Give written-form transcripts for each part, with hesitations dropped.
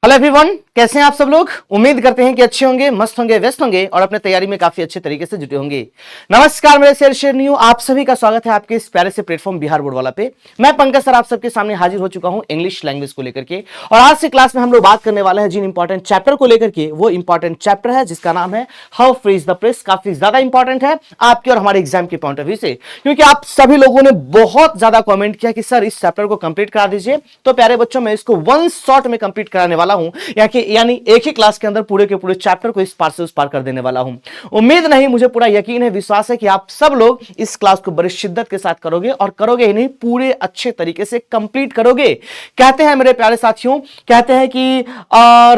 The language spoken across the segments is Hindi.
हेलो एवरीवन, कैसे हैं आप सब लोग। उम्मीद करते हैं कि अच्छे होंगे, मस्त होंगे, व्यस्त होंगे और अपने तैयारी में काफी अच्छे तरीके से जुटे होंगे। नमस्कार मेरे शेर न्यू, आप सभी का स्वागत है आपके इस प्यारे से प्लेटफॉर्म बिहार बोर्ड वाला पे। मैं पंकज सर आप सबके सामने हाजिर हो चुका हूं इंग्लिश लैंग्वेज को लेकर के। और आज से क्लास में हम लोग बात करने वाले हैं जिन इंपॉर्टेंट चैप्टर को लेकर के। वो इंपॉर्टेंट चैप्टर है जिसका नाम है हाउ फ्रीज द प्रेस। काफी ज्यादा इंपॉर्टेंट है आपके और हमारे एग्जाम के पॉइंट ऑफ व्यू से, क्योंकि आप सभी लोगों ने बहुत ज्यादा कॉमेंट किया कि सर इस चैप्टर को कंप्लीट करा दीजिए। तो प्यारे बच्चों, मैं इसको वन शॉट में कंप्लीट कराने वाला हूं, यानी एक ही क्लास के अंदर पूरे के पूरे चैप्टर को इस पार से उस पार कर देने वाला हूं। उम्मीद नहीं, मुझे पूरा यकीन है, विश्वास है कि आप सब लोग इस क्लास को बड़ी शिद्दत के साथ करोगे और करोगे ही नहीं, पूरे अच्छे तरीके से कंप्लीट करोगे। कहते हैं मेरे प्यारे साथियों, कहते हैं कि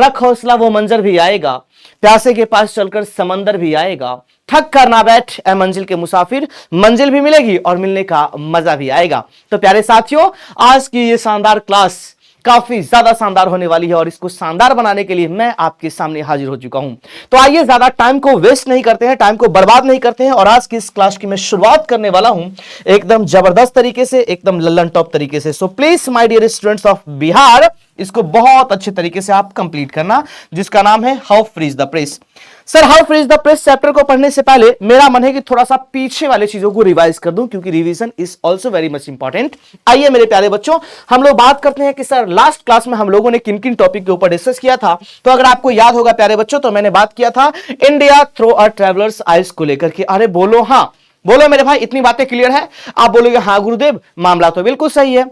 रख हौसला वो मंजर भी आएगा, प्यासे के पास चलकर समंदर भी आएगा, थक कर ना बैठ ए मंजिल के मुसाफिर, मंजिल भी मिलेगी और मिलने का मजा भी आएगा। तो प्यारे साथियों, आज की ये शानदार क्लास काफी ज्यादा शानदार होने वाली है और इसको शानदार बनाने के लिए मैं आपके सामने हाजिर हो चुका हूं। तो आइए ज्यादा टाइम को वेस्ट नहीं करते हैं, टाइम को बर्बाद नहीं करते हैं और आज की इस क्लास की मैं शुरुआत करने वाला हूं एकदम जबरदस्त तरीके से, एकदम लल्लन टॉप तरीके से। So please my dear students of Bihar, इसको बहुत अच्छे तरीके से आप कंप्लीट करना, जिसका नाम है how free is the press. Sir, how free is the press chapter को पढ़ने से पहले मेरा मन है कि थोड़ा सा पीछे वाले चीजों को रिवाइज कर दूं, क्योंकि revision is also very much important. आइए मेरे प्यारे बच्चों, हम लोग बात करते हैं कि सर लास्ट क्लास में हम लोगों ने किन किन टॉपिक के ऊपर डिस्कस किया था। तो अगर आपको याद होगा प्यारे बच्चों, तो मैंने बात किया था India through a travellers eyes को लेकर के। अरे बोलो हाँ, बोलो मेरे भाई, इतनी बातें क्लियर है? आप बोलोगे हाँ गुरुदेव, मामला तो बिल्कुल सही है।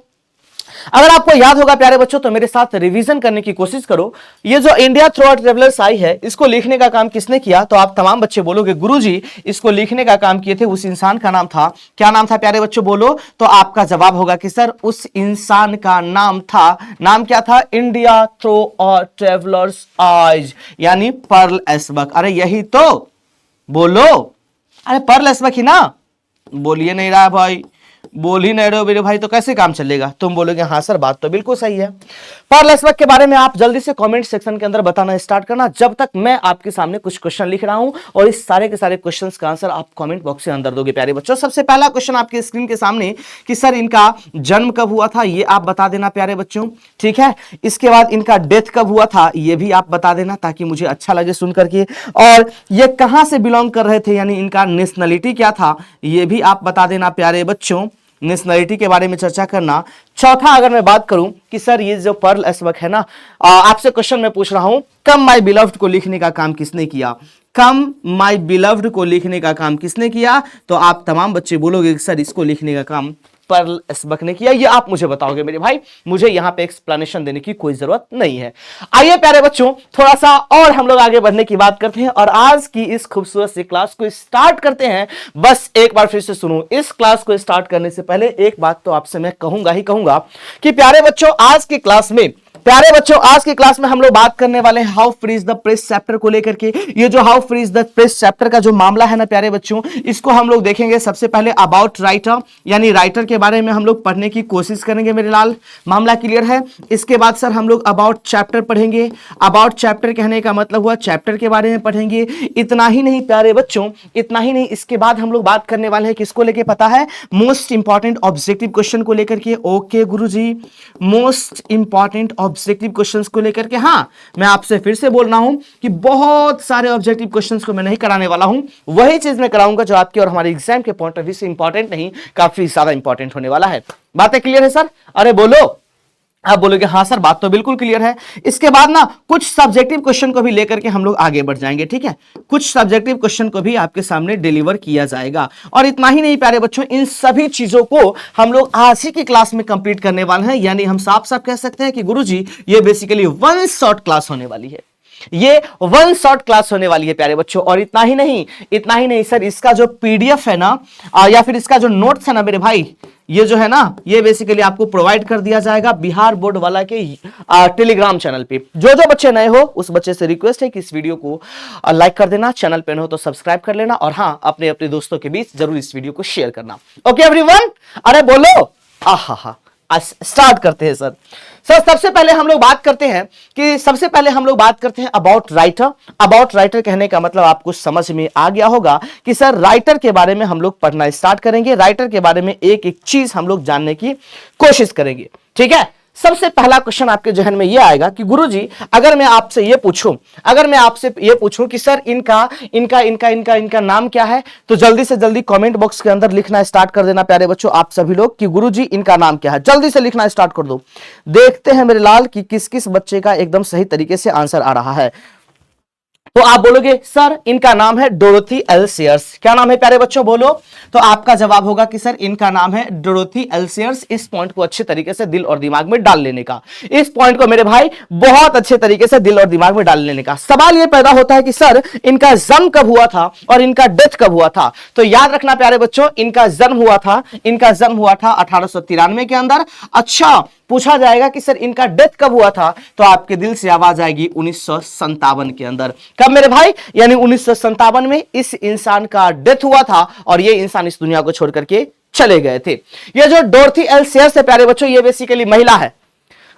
अगर आपको याद होगा प्यारे बच्चों, तो मेरे साथ रिवीजन करने की कोशिश करो। ये जो इंडिया थ्रू आउट ट्रेवलर्स आई है, इसको लिखने का काम किसने किया? तो आप तमाम बच्चे बोलोगे गुरुजी, इसको लिखने का काम किए थे उस इंसान का नाम था, क्या नाम था प्यारे बच्चों बोलो? तो आपका जवाब होगा कि सर उस इंसान का नाम था, नाम क्या था? India through out travellers eyes, यानी पर्ल एसबक। अरे यही तो, बोलो। अरे पर्ल एसबक ही ना? बोलिए नहीं रहा भाई, बोल ही नहीं रहे हो मेरे भाई, तो कैसे काम चलेगा? तुम बोलोगे हाँ सर, बात तो बिल्कुल सही है। पर्ल एसबक के बारे में आप जल्दी से कमेंट सेक्शन के अंदर बताना स्टार्ट करना, जब तक मैं आपके सामने कुछ क्वेश्चन लिख रहा हूं और इस सारे के सारे क्वेश्चंस का आंसर आप कमेंट बॉक्स के अंदर दोगे प्यारे बच्चों। सबसे पहला क्वेश्चन आपके स्क्रीन के सामने कि सर इनका जन्म कब हुआ था, ये आप बता देना प्यारे बच्चों, ठीक है। इसके बाद इनका डेथ कब हुआ था, ये भी आप बता देना, ताकि मुझे अच्छा लगे सुन करके। और ये कहां से बिलोंग कर रहे थे, यानी इनका नेशनलिटी क्या था, ये भी आप बता देना प्यारे बच्चों। नेशनलिटी के बारे में चर्चा करना। चौथा, अगर मैं बात करूं कि सर ये जो पर्ल एसबक है ना, आपसे क्वेश्चन मैं पूछ रहा हूं, कम माय बिलव्ड को लिखने का काम किसने किया? कम माय बिलव्ड को लिखने का काम किसने किया? तो आप तमाम बच्चे बोलोगे कि सर इसको लिखने का काम पर्ल एसबक ने किया। ये आप मुझे बताओगे मेरे भाई, मुझे यहां पे एक्सप्लेनेशन देने की कोई जरूरत नहीं है। आइए प्यारे बच्चों, थोड़ा सा और हम लोग आगे बढ़ने की बात करते हैं और आज की इस खूबसूरत सी क्लास को स्टार्ट करते हैं। बस एक बार फिर से सुनो, इस क्लास को स्टार्ट करने से पहले एक बात तो आपसे मैं कहूंगा ही कहूंगा कि प्यारे बच्चों, आज की क्लास में हम लोग बात करने वाले हैं how free is the press chapter को लेकर के। ये जो how free is the press chapter का जो मामला है ना प्यारे बच्चों, इसको हम लोग देखेंगे सबसे पहले अबाउट राइटर, यानी राइटर के बारे में हम लोग पढ़ने की कोशिश करेंगे मेरे लाल, मामला क्लियर है। इसके बाद सर हम लोग अबाउट चैप्टर पढ़ेंगे। अबाउट चैप्टर कहने का मतलब हुआ चैप्टर के बारे में पढ़ेंगे। इतना ही नहीं प्यारे बच्चों, इतना ही नहीं, इसके बाद हम लोग बात करने वाले हैं किसको लेके पता है? मोस्ट इंपॉर्टेंट ऑब्जेक्टिव क्वेश्चन को लेकर के। ओके गुरुजी, मोस्ट इंपॉर्टेंट ऑब्जेक्टिव क्वेश्चंस को लेकर के। हाँ, मैं आपसे फिर से बोल रहा हूं कि बहुत सारे ऑब्जेक्टिव क्वेश्चंस को मैं नहीं कराने वाला हूं, वही चीज मैं कराऊंगा जो आपके और हमारे एग्जाम के पॉइंट ऑफ व्यू से इंपॉर्टेंट नहीं, काफी ज्यादा इंपॉर्टेंट होने वाला है। बातें क्लियर है सर? अरे बोलो। आप बोलोगे हाँ सर, बात तो बिल्कुल क्लियर है। इसके बाद ना कुछ सब्जेक्टिव क्वेश्चन को भी लेकर के हम लोग आगे बढ़ जाएंगे, ठीक है। कुछ सब्जेक्टिव क्वेश्चन को भी आपके सामने डिलीवर किया जाएगा। और इतना ही नहीं प्यारे बच्चों, इन सभी चीजों को हम लोग आज ही की क्लास में कंप्लीट करने वाले हैं, यानी हम साफ साफ कह सकते हैं कि गुरुजी ये बेसिकली वन शॉट क्लास होने वाली है। ये वन शॉट क्लास होने वाली है प्यारे बच्चों। और इतना ही नहीं सर, इसका जो पीडीएफ है ना, या फिर इसका जो नोट्स है ना मेरे भाई, ये जो है ना, ये बेसिकली आपको प्रोवाइड कर दिया जाएगा बिहार बोर्ड वाला के टेलीग्राम चैनल पे। जो जो बच्चे नए हो उस बच्चे से रिक्वेस्ट है कि इस वीडियो को लाइक कर देना, चैनल पे न हो तो सब्सक्राइब कर लेना, और हाँ, अपने अपने दोस्तों के बीच जरूर इस वीडियो को शेयर करना। ओके एवरीवन, अरे बोलो। आहा, स्टार्ट करते हैं सर। सबसे पहले हम लोग बात करते हैं अबाउट राइटर। अबाउट राइटर कहने का मतलब आपको समझ में आ गया होगा कि सर राइटर के बारे में हम लोग पढ़ना स्टार्ट करेंगे। राइटर के बारे में एक एक चीज हम लोग जानने की कोशिश करेंगे, ठीक है। सबसे पहला क्वेश्चन आपके जहन में यह आएगा कि गुरुजी अगर मैं आपसे ये पूछूं कि सर इनका नाम क्या है, तो जल्दी से जल्दी कमेंट बॉक्स के अंदर लिखना स्टार्ट कर देना प्यारे बच्चों आप सभी लोग कि गुरुजी इनका नाम क्या है, जल्दी से लिखना स्टार्ट कर दो। देखते हैं मेरे लाल कि किस किस बच्चे का एकदम सही तरीके से आंसर आ रहा है। तो आप बोलोगे सर इनका नाम है डोरोथी एल सेयर्स। क्या नाम है प्यारे बच्चों, बोलो। तो आपका जवाब होगा कि सर इनका नाम है डोरोथी एल सेयर्स। इस पॉइंट को अच्छे तरीके से दिल और दिमाग में डाल लेने का, इस पॉइंट को मेरे भाई बहुत अच्छे तरीके से दिल और दिमाग में डाल लेने का। सवाल यह पैदा होता है कि सर इनका जन्म कब हुआ था और इनका डेथ कब हुआ था। तो याद रखना प्यारे बच्चों, इनका जन्म हुआ था 1893 के अंदर। अच्छा, पूछा जाएगा कि सर इनका डेथ कब हुआ था, तो आपके दिल से आवाज आएगी 1957 के अंदर। कब मेरे भाई, यानी 1957 में इस इंसान का डेथ हुआ था और ये इंसान इस दुनिया को छोड़ करके चले गए थे। ये जो डोरथी एल सेयर्स है प्यारे बच्चों, ये बेसिकली महिला है।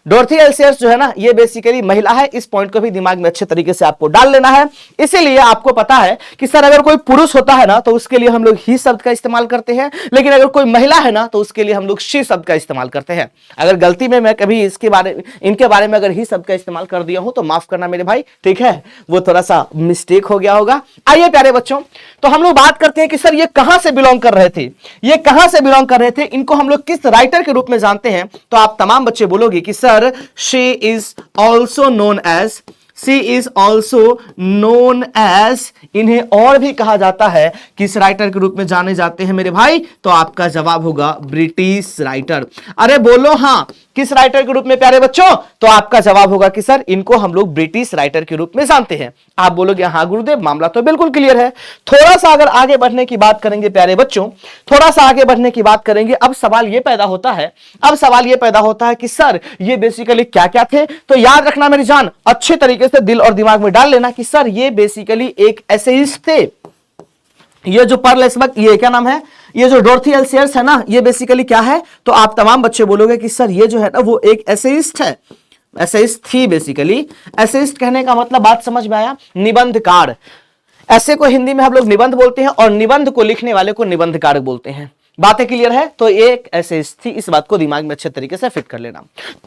डोरथी एल सेयर्स जो है ना, ये बेसिकली महिला है। इस पॉइंट को भी दिमाग में अच्छे तरीके से आपको डाल लेना है। इसीलिए आपको पता है कि सर अगर कोई पुरुष होता है ना तो उसके लिए हम लोग ही शब्द का इस्तेमाल करते हैं, लेकिन अगर कोई महिला है ना तो उसके लिए हम लोग शी शब्द का इस्तेमाल करते हैं। अगर गलती में मैं कभी इनके बारे में अगर ही शब्द का इस्तेमाल कर दिया हूं तो माफ करना मेरे भाई, ठीक है, वो थोड़ा सा मिस्टेक हो गया होगा। आइए प्यारे बच्चों, तो हम लोग बात करते हैं कि सर ये कहां से बिलोंग कर रहे थे, इनको हम लोग किस राइटर के रूप में जानते हैं। तो आप तमाम बच्चे बोलोगे कि sir she is also known as, इन्हें और भी कहा जाता है, किस राइटर के रूप में जाने जाते हैं मेरे भाई। तो आपका जवाब होगा ब्रिटिश राइटर। अरे बोलो हाँ, किस राइटर के रूप में प्यारे बच्चों, तो आपका जवाब होगा कि सर इनको हम लोग ब्रिटिश राइटर के रूप में जानते हैं। आप बोलोगे हाँ गुरुदेव, मामला तो बिल्कुल क्लियर है। थोड़ा सा अगर आगे बढ़ने की बात करेंगे प्यारे बच्चों, अब सवाल यह पैदा होता है कि सर ये बेसिकली क्या क्या थे। तो याद रखना मेरी जान, अच्छे तरीके से दिल और दिमाग में डाल लेना कि सर ये बेसिकली एक एसेइस्ट थे। ये जो पर्ल एस्बक, ये क्या नाम है, ये जो डोरथी एल सेयर्स है ना, ये बेसिकली क्या है। तो आप तमाम बच्चे बोलोगे कि सर ये जो है ना वो एक एसेइस्ट है, एसेइस्ट थी। बेसिकली एसेइस्ट कहने का मतलब बात समझ में आया, निबंधकार। ऐसे को हिंदी में हम लोग निबंध बोलते हैं और निबंध को लिखने वाले को निबंधकार बोलते हैं। बातें क्लियर है। तो एक एसेइस्ट थी, इस बात को दिमाग में अच्छे तरीके से फिट कर लेना।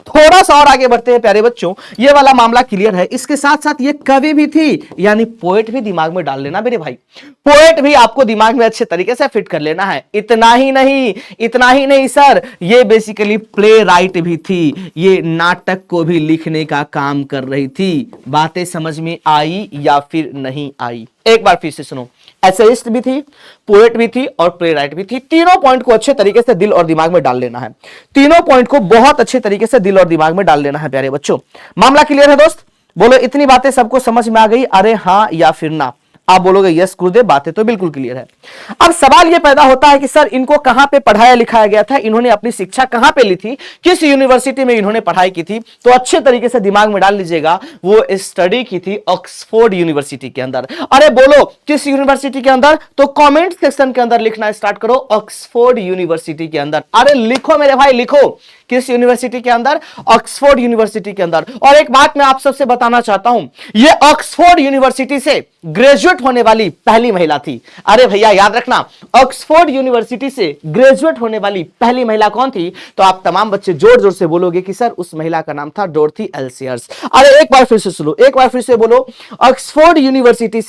थोड़ा सा और आगे बढ़ते हैं प्यारे बच्चों, ये वाला मामला क्लियर है। इसके साथ साथ ये कवि भी थी, यानी पोएट भी दिमाग में डाल लेना मेरे भाई। पोएट भी आपको दिमाग में अच्छे तरीके से फिट कर लेना है। इतना ही नहीं सर, ये बेसिकली प्ले राइट भी थी, ये नाटक को भी लिखने का काम कर रही थी। बातें समझ में आई या फिर नहीं आई, एक बार फिर से सुनो। एसेइस्ट भी थी, पोएट भी थी और प्ले राइट भी थी। तीनों पॉइंट को अच्छे तरीके से दिल और दिमाग में डाल लेना है। तीनों पॉइंट को बहुत अच्छे तरीके से दिल और दिमाग में डाल लेना है प्यारे बच्चों। मामला क्लियर है दोस्त? बोलो इतनी बातें सबको समझ में आ गई? अरे हाँ या फिर ना? आप बोलोगे यस गुरुदेव, बातें तो बिल्कुल क्लियर है। अब सवाल यह पैदा होता है कि सर इनको कहां पे पढ़ाया लिखाया गया था, इन्होंने अपनी शिक्षा कहां पे ली थी, किस यूनिवर्सिटी में इन्होंने पढ़ाई की थी। तो अच्छे तरीके से दिमाग में डाल लीजिएगा, वो स्टडी की थी ऑक्सफोर्ड यूनिवर्सिटी के अंदर। अरे बोलो किस यूनिवर्सिटी के अंदर, तो कमेंट सेक्शन के अंदर लिखना स्टार्ट करो, ऑक्सफोर्ड यूनिवर्सिटी के अंदर। अरे लिखो मेरे भाई, लिखो किस यूनिवर्सिटी के अंदर, ऑक्सफोर्ड यूनिवर्सिटी के अंदर। और एक बात मैं आप सबसे बताना चाहता हूं, ये ऑक्सफोर्ड यूनिवर्सिटी से ग्रेजुएट होने वाली पहली महिला थी। अरे भैया याद रखना, ऑक्सफोर्ड यूनिवर्सिटी से ग्रेजुएट होने वाली पहली महिला कौन थी। तो आप तमाम बच्चे जोर जोर से बोलोगे कि सर उस महिला का नाम था डोरथी एल सेयर्स। अरे एक बार फिर से सुनो, एक बार फिर से बोलो, ऑक्सफोर्ड यूनिवर्सिटी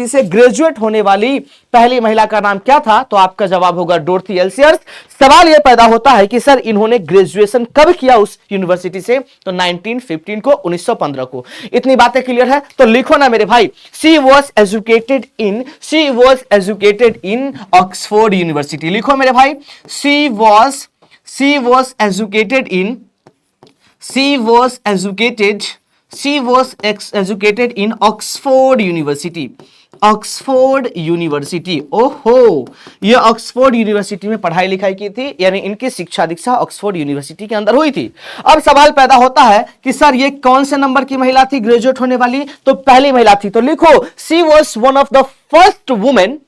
से ग्रेजुएट होने वाली पहली महिला का नाम क्या था। तो आपका जवाब होगा डोरथी एल सेयर्स। सवाल यह पैदा होता है कि सर इन्होंने ग्रेजुएशन कब किया उस यूनिवर्सिटी से, तो 1915 को, 1915 को। इतनी बातें क्लियर है तो लिखो ना मेरे भाई, she was educated in Oxford university. लिखो मेरे भाई, she was educated in Oxford university. ओहो, ये ऑक्सफोर्ड यूनिवर्सिटी में पढ़ाई लिखाई की थी, यानी इनकी शिक्षा दीक्षा ऑक्सफोर्ड यूनिवर्सिटी के अंदर हुई थी। अब सवाल पैदा होता है कि सर ये कौन से नंबर की महिला थी ग्रेजुएट होने वाली, तो पहली महिला थी। तो लिखो, she was one of the first women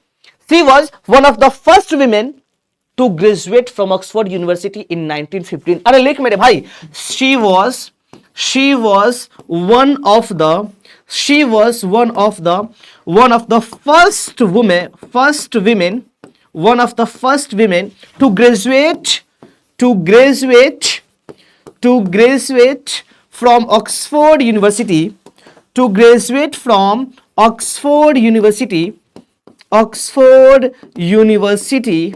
to graduate from Oxford University in 1915। अरे लिख मेरे भाई, she was one of the first women to graduate to graduate from Oxford University, to graduate from Oxford University, Oxford University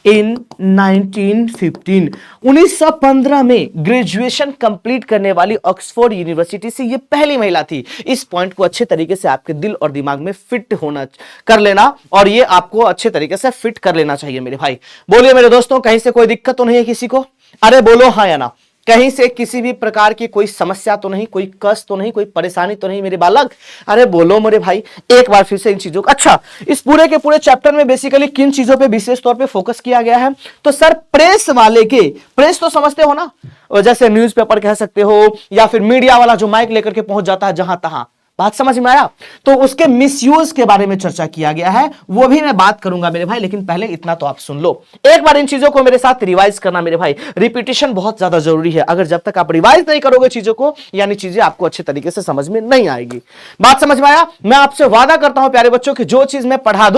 in 1915। 1915 में ग्रेजुएशन कंप्लीट करने वाली ऑक्सफोर्ड यूनिवर्सिटी से ये पहली महिला थी। इस पॉइंट को अच्छे तरीके से आपके दिल और दिमाग में फिट होना कर लेना, और ये आपको अच्छे तरीके से फिट कर लेना चाहिए मेरे भाई। बोलिए मेरे दोस्तों, कहीं से कोई दिक्कत तो नहीं है किसी को? अरे बोलो हाँ या ना। कहीं से किसी भी प्रकार की कोई समस्या तो नहीं, कोई कष्ट तो नहीं, कोई परेशानी तो नहीं मेरे बालक? अरे बोलो मेरे भाई एक बार फिर से इन चीजों का। अच्छा, इस पूरे के पूरे चैप्टर में बेसिकली किन चीजों पे विशेष तौर पे फोकस किया गया है? तो सर प्रेस वाले के, प्रेस तो समझते हो ना, जैसे न्यूज़पेपर कह सकते हो, या फिर मीडिया वाला जो माइक लेकर के पहुंच जाता है जहां तहां, बात समझ में आया? तो उसके मिसयूज के बारे में चर्चा किया गया है, वो भी मैं बात करूंगा मेरे भाई। लेकिन पहले इतना तो आप सुन लो, एक बार इन चीजों को मेरे साथ रिवाइज करना मेरे भाई। रिपीटिशन बहुत ज्यादा जरूरी है। अगर जब तक आप रिवाइज नहीं करोगे चीजों को, यानी चीजें आपको अच्छे तरीके से समझ में नहीं आएगी। बात समझ में आया? मैं आपसे वादा करता हूं प्यारे बच्चों की जो चीज मैं पढ़ा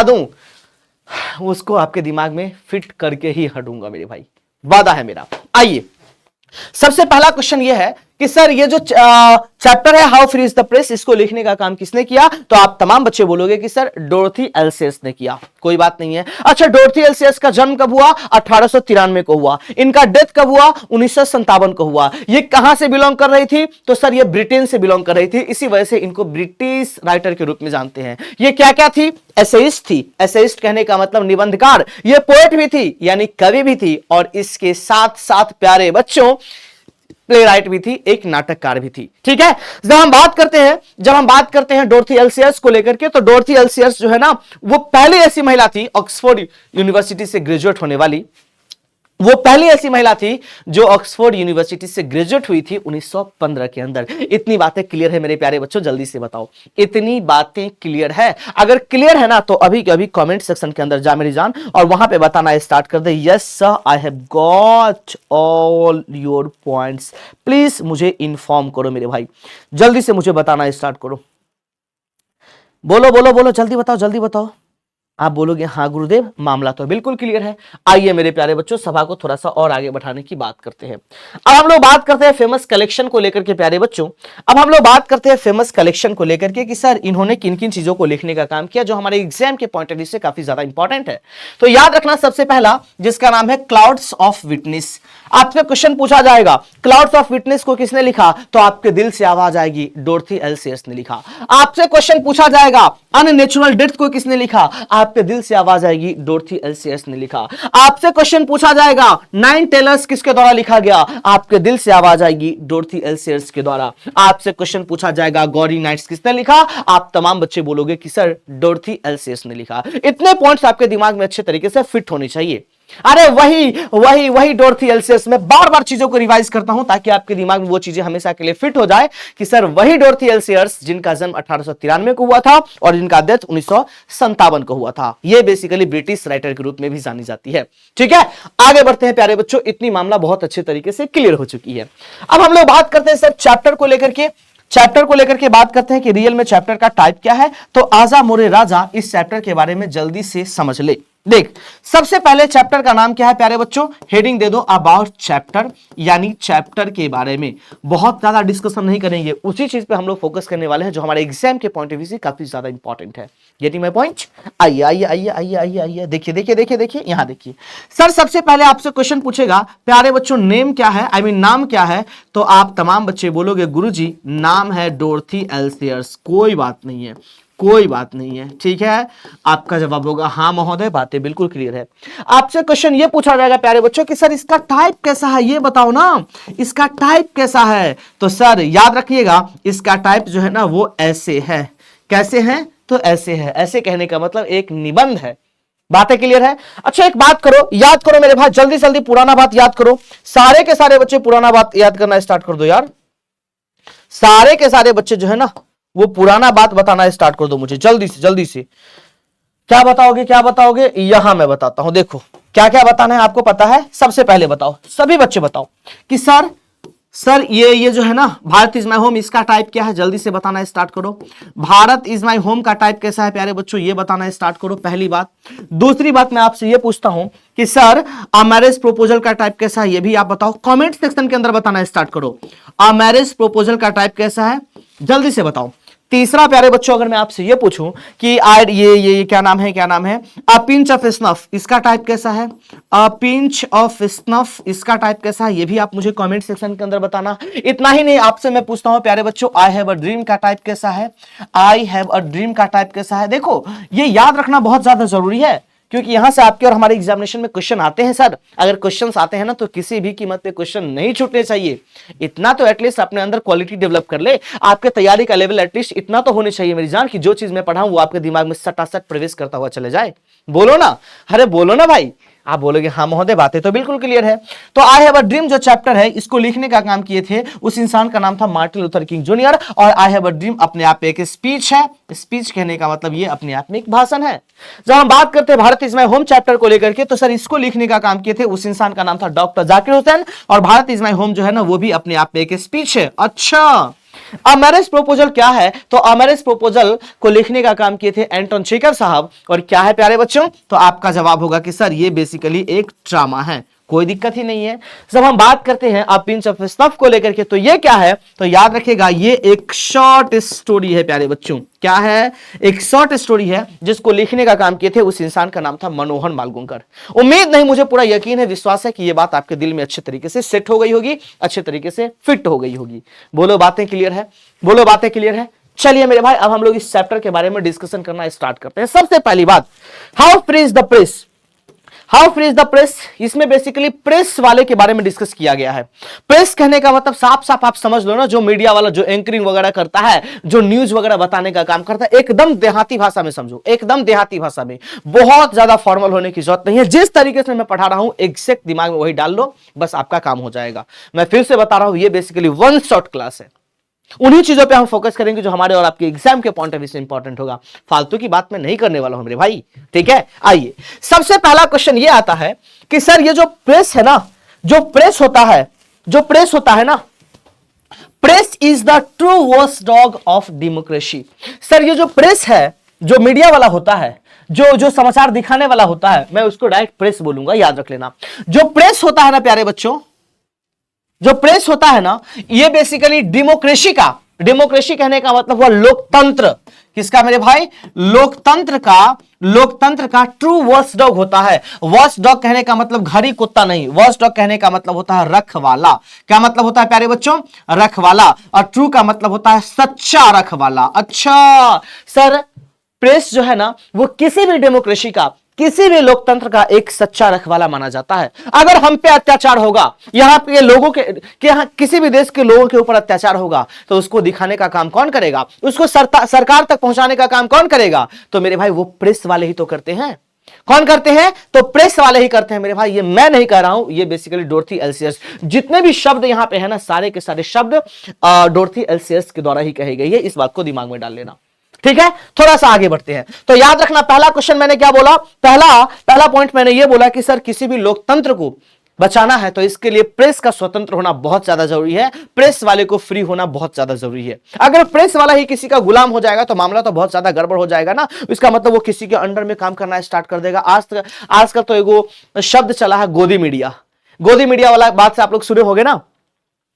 दूं उसको आपके दिमाग में फिट करके ही हटूंगा मेरे भाई, वादा है मेरा। आइए, सबसे पहला क्वेश्चन यह है कि सर ये जो चैप्टर है how free is the press, इसको लिखने का काम किसने किया? तो आप तमाम बच्चे बोलोगे कि सर डोरथी एल्सियस ने किया। कोई बात नहीं है। अच्छा, डोरथी एल्सियस का जन्म कब हुआ? 1893 को हुआ। इनका डेथ कब हुआ? 1957 को हुआ। ये कहां से बिलोंग कर रही थी? तो सर ये ब्रिटेन से बिलोंग कर रही थी, इसी वजह से इनको ब्रिटिश राइटर के रूप में जानते हैं। ये क्या क्या थी? एसेइस्ट थी। एसेइस्ट कहने का मतलब निबंधकार। ये पोएट भी थी, यानी कवि भी थी, और इसके साथ साथ प्यारे बच्चों प्ले राइट भी थी, एक नाटककार भी थी। ठीक है, जब हम बात करते हैं डोरथी एल्सियस को लेकर के, तो डोरथी एल्सियस जो है ना, वो पहली ऐसी महिला थी ऑक्सफोर्ड यूनिवर्सिटी से ग्रेजुएट होने वाली। वो पहली ऐसी महिला थी जो ऑक्सफोर्ड यूनिवर्सिटी से ग्रेजुएट हुई थी 1915 के अंदर। इतनी बातें क्लियर है मेरे प्यारे बच्चों? जल्दी से बताओ, इतनी बातें क्लियर है? अगर क्लियर है ना तो अभी के अभी कमेंट सेक्शन के अंदर जा मेरी जान, और वहां पे बताना स्टार्ट कर दे, yes sir I have got all your points. Please मुझे इन्फॉर्म करो मेरे भाई, जल्दी से मुझे बताना स्टार्ट करो। बोलो बोलो बोलो, जल्दी बताओ जल्दी बताओ। आप बोलोगे हाँ गुरुदेव, मामला तो बिल्कुल क्लियर है। आइए मेरे प्यारे बच्चों, सभा को थोड़ा सा और आगे बढ़ाने की बात करते हैं। अब हम लोग बात करते हैं फेमस कलेक्शन को लेकर के प्यारे बच्चों। अब हम लोग बात करते हैं फेमस कलेक्शन को लेकर के कि सर इन्होंने किन किन चीजों को लिखने का काम किया जो हमारे एग्जाम के पॉइंट ऑफ व्यू से काफी ज्यादा इंपॉर्टेंट है। तो याद रखना, सबसे पहला जिसका नाम है क्लाउड्स ऑफ विटनेस। आपसे क्वेश्चन पूछा जाएगा क्लाउड्स ऑफ विटनेस को किसने लिखा? तो आपके दिल से आवाज आएगी डोरथी एल्सियस ने लिखा। आपसे क्वेश्चन पूछा जाएगा अननेचुरल डेथ को किसने लिखा? आपके दिल से आवाज आएगी डोरथी एल्सियस ने लिखा। आपसे क्वेश्चन पूछा जाएगा नाइन टेलर्स किसके द्वारा लिखा गया? आपके दिल से आवाज आएगी डोरथी एल्सियस के द्वारा। आपसे क्वेश्चन पूछा जाएगा गॉरी नाइट्स किसने लिखा? आप तमाम बच्चे बोलोगे कि सर डोरथी एल्सियस ने लिखा। इतने पॉइंट्स आपके दिमाग में अच्छे तरीके से फिट होने चाहिए। अरे वही डोरथी एल्सियस। मैं बार बार चीजों को रिवाइज करता हूं ताकि आपके दिमाग में वो चीजें हमेशा के लिए फिट हो जाए कि सर वही डोरथी एल्सियस जिनका जन्म 1893 को हुआ था और जिनका डेथ 1957 को हुआ था। ये बेसिकली ब्रिटिश राइटर के रूप में भी जानी जाती है। ठीक है, आगे बढ़ते हैं प्यारे बच्चों, इतनी मामला बहुत अच्छे तरीके से क्लियर हो चुकी है। अब हम लोग बात करते हैं सर चैप्टर को लेकर के बात करते हैं कि रियल में चैप्टर का टाइप क्या है। तो आजा मोरे राजा, इस चैप्टर के बारे में जल्दी से समझ ले। देख, सबसे पहले चैप्टर का नाम क्या है प्यारे बच्चों? हेडिंग दे दो अबाउट चैप्टर, यानी चैप्टर के बारे में बहुत ज्यादा डिस्कशन नहीं करेंगे, उसी चीज पे हम लोग फोकस करने वाले हैं जो हमारे एग्जाम के पॉइंट ऑफ व्यू से काफी ज्यादा इंपॉर्टेंट है। Getting my point? आइए आइए आइए आइए आइए आइए, देखिए देखिए देखिए देखिए, यहां देखिए सर। सबसे पहले आपसे क्वेश्चन पूछेगा प्यारे बच्चों नेम क्या है, आई मीन नाम क्या है? तो आप तमाम बच्चे बोलोगे गुरुजी नाम है डोरथी एल्सियस। कोई बात नहीं है, कोई बात नहीं है, ठीक है। आपका जवाब होगा हाँ महोदय, बातें बिल्कुल क्लियर है। आपसे क्वेश्चन ये पूछा जाएगा प्यारे बच्चों कि सर इसका टाइप कैसा है, ये बताओ ना, इसका टाइप कैसा है? तो सर याद रखिएगा इसका टाइप जो है ना वो ऐसे है। कैसे है? तो ऐसे है। ऐसे कहने का मतलब एक निबंध है। बातें क्लियर है? अच्छा एक बात करो, याद करो मेरे भाई, जल्दी जल्दी पुराना बात याद करो। सारे के सारे बच्चे पुराना बात याद करना स्टार्ट कर दो यार। सारे के सारे बच्चे जो है ना वो पुराना बात बताना स्टार्ट कर दो मुझे, जल्दी से जल्दी से। क्या बताओगे क्या बताओगे? यहां मैं बताता हूं, देखो क्या क्या बताना है आपको पता है। सबसे पहले बताओ, सभी बच्चे बताओ कि सर सर ये जो है ना, भारत इज माई होम, इसका टाइप क्या है जल्दी से बताना स्टार्ट करो। भारत इज माई होम का टाइप कैसा है प्यारे बच्चों, ये बताना स्टार्ट करो, पहली बात। दूसरी बात मैं आपसे ये पूछता हूं कि सर अ मैरिज प्रपोजल का टाइप कैसा है, ये भी आप बताओ, कमेंट सेक्शन के अंदर बताना स्टार्ट करो। अ मैरिज प्रपोजल का टाइप कैसा है जल्दी से बताओ। तीसरा प्यारे बच्चों अगर मैं आपसे ये पूछूं कि ये क्या नाम है, क्या नाम है, अ पिंच ऑफ स्नफ, इसका टाइप कैसा है, अ पिंच ऑफ स्नफ इसका टाइप कैसा है, ये भी आप मुझे कमेंट सेक्शन के अंदर बताना। इतना ही नहीं, आपसे मैं पूछता हूं प्यारे बच्चों, आई हैव अ ड्रीम का टाइप कैसा है, आई हैव अ ड्रीम का टाइप कैसा है। देखो ये याद रखना बहुत ज्यादा जरूरी है, क्योंकि यहां से आपके और हमारे एग्जामिनेशन में क्वेश्चन आते हैं सर। अगर क्वेश्चंस आते हैं ना तो किसी भी कीमत पे क्वेश्चन नहीं छूटने चाहिए। इतना तो एटलीस्ट अपने अंदर क्वालिटी डेवलप कर ले, आपके तैयारी का लेवल एटलीस्ट इतना तो होने चाहिए मेरी जान, कि जो चीज मैं पढ़ाऊं वो आपके दिमाग में सटासट प्रवेश करता हुआ चले जाए। बोलो ना, अरे बोलो ना भाई। आप बोलोगे हाँ महोदय बातें तो बिल्कुल क्लियर है। तो आई हैव अ ड्रीम जो चैप्टर है, इसको लिखने का काम किए थे उस इंसान का नाम था मार्टिन लूथर किंग जूनियर। और आई हैव अ ड्रीम अपने आप एक स्पीच है, स्पीच कहने का मतलब ये अपने आप में एक भाषण है। जब हम बात करते हैं Bharat is my home chapter को लेकर के, तो सर इसको लिखने का काम किए थे उस इंसान का नाम था डॉक्टर जाकिर हुसैन। और भारत इज माई होम जो है ना वो भी अपने आप में एक स्पीच है। अच्छा, अ मैरिज प्रपोजल क्या है, तो अ मैरिज प्रपोजल को लिखने का काम किए थे एंटोन चेकर साहब। और क्या है प्यारे बच्चों, तो आपका जवाब होगा कि सर ये बेसिकली एक ड्रामा है, कोई दिक्कत ही नहीं है। जब हम बात करते हैं अ पिंच ऑफ स्नफ को लेकर के, तो ये क्या है, तो याद रखिएगा ये एक शॉर्ट स्टोरी है प्यारे बच्चों। क्या है, एक शॉर्ट स्टोरी है जिसको लिखने का काम किए थे उस इंसान का नाम था मनोहर मालगुंकर। उम्मीद नहीं, मुझे पूरा यकीन है, विश्वास है कि ये बात आपके दिल में अच्छे तरीके से सेट हो गई होगी, अच्छे तरीके से फिट हो गई होगी। बोलो बातें क्लियर है, बोलो बातें क्लियर है। चलिए मेरे भाई अब हम लोग इस चैप्टर के बारे में डिस्कशन करना स्टार्ट करते हैं। सबसे पहली बात, how free is the press, how free is the press, इसमें बेसिकली प्रेस वाले के बारे में डिस्कस किया गया है। प्रेस कहने का मतलब साफ साफ आप समझ लो ना, जो मीडिया वाला जो एंकरिंग वगैरह करता है, जो न्यूज वगैरह बताने का काम करता है, एकदम देहाती भाषा में समझो, एकदम देहाती भाषा में, बहुत ज्यादा फॉर्मल होने की जरूरत नहीं है। जिस तरीके से मैं पढ़ा रहा हूं एग्जैक्ट दिमाग में वही डाल लो, बस आपका काम हो जाएगा। मैं फिर से बता रहा हूं, ये बेसिकली वन शॉट क्लास है। उन्हीं चीजों पे हम फोकस करेंगे जो हमारे और आपके एग्जाम के पॉइंट ऑफ व्यू से इंपॉर्टेंट होगा। फालतू की बात मैं नहीं करने वाला हूं मेरे भाई, ठीक है। आइए, सबसे पहला क्वेश्चन ये आता है कि सर ये जो प्रेस है ना, जो प्रेस होता है, जो प्रेस होता है ना, press is the true watch dog of democracy. Sir ये जो प्रेस है, जो मीडिया वाला होता है, जो समाचार दिखाने वाला होता है, मैं उसको डायरेक्ट प्रेस बोलूंगा, याद रख लेना। जो प्रेस होता है ना प्यारे बच्चों, जो प्रेस होता है ना, ये बेसिकली डेमोक्रेसी का, डेमोक्रेसी कहने का मतलब हुआ लोकतंत्र। किसका मेरे भाई, लोकतंत्र का, लोकतंत्र का ट्रू वॉच डॉग होता है। वॉच डॉग कहने का मतलब घड़ी कुत्ता नहीं, वॉच डॉग कहने का मतलब होता है रखवाला। क्या मतलब होता है प्यारे बच्चों, रखवाला। और ट्रू का मतलब होता है सच्चा रखवाला। अच्छा सर, प्रेस जो है ना वो किसी भी डेमोक्रेसी का, किसी भी लोकतंत्र का एक सच्चा रखवाला माना जाता है। अगर हम पे अत्याचार होगा, यहां पे लोगों के यहां किसी भी देश के लोगों के ऊपर अत्याचार होगा, तो उसको दिखाने का काम कौन करेगा, उसको सरकार तक पहुंचाने का काम कौन करेगा, तो मेरे भाई वो प्रेस वाले ही तो करते हैं। कौन करते हैं, तो प्रेस वाले ही करते हैं मेरे भाई। ये मैं नहीं कह रहा हूं, ये बेसिकली डोरथी एल्सियस, जितने भी शब्द यहां पे है ना, सारे के सारे शब्द डोरथी एल्सियस के द्वारा ही कही गई है। इस बात को दिमाग में डाल लेना, ठीक है। थोड़ा सा आगे बढ़ते हैं। तो याद रखना, पहला क्वेश्चन मैंने क्या बोला, पहला पॉइंट मैंने ये बोला कि सर किसी भी लोकतंत्र को बचाना है तो इसके लिए प्रेस का स्वतंत्र होना बहुत ज्यादा जरूरी है, प्रेस वाले को फ्री होना बहुत ज्यादा जरूरी है। अगर प्रेस वाला ही किसी का गुलाम हो जाएगा तो मामला तो बहुत ज्यादा गड़बड़ हो जाएगा ना। इसका मतलब वो किसी के अंडर में काम करना स्टार्ट कर देगा। आजकल तो एगो शब्द चला है गोदी मीडिया, गोदी मीडिया वाला बात से आप लोग सुने होंगे ना,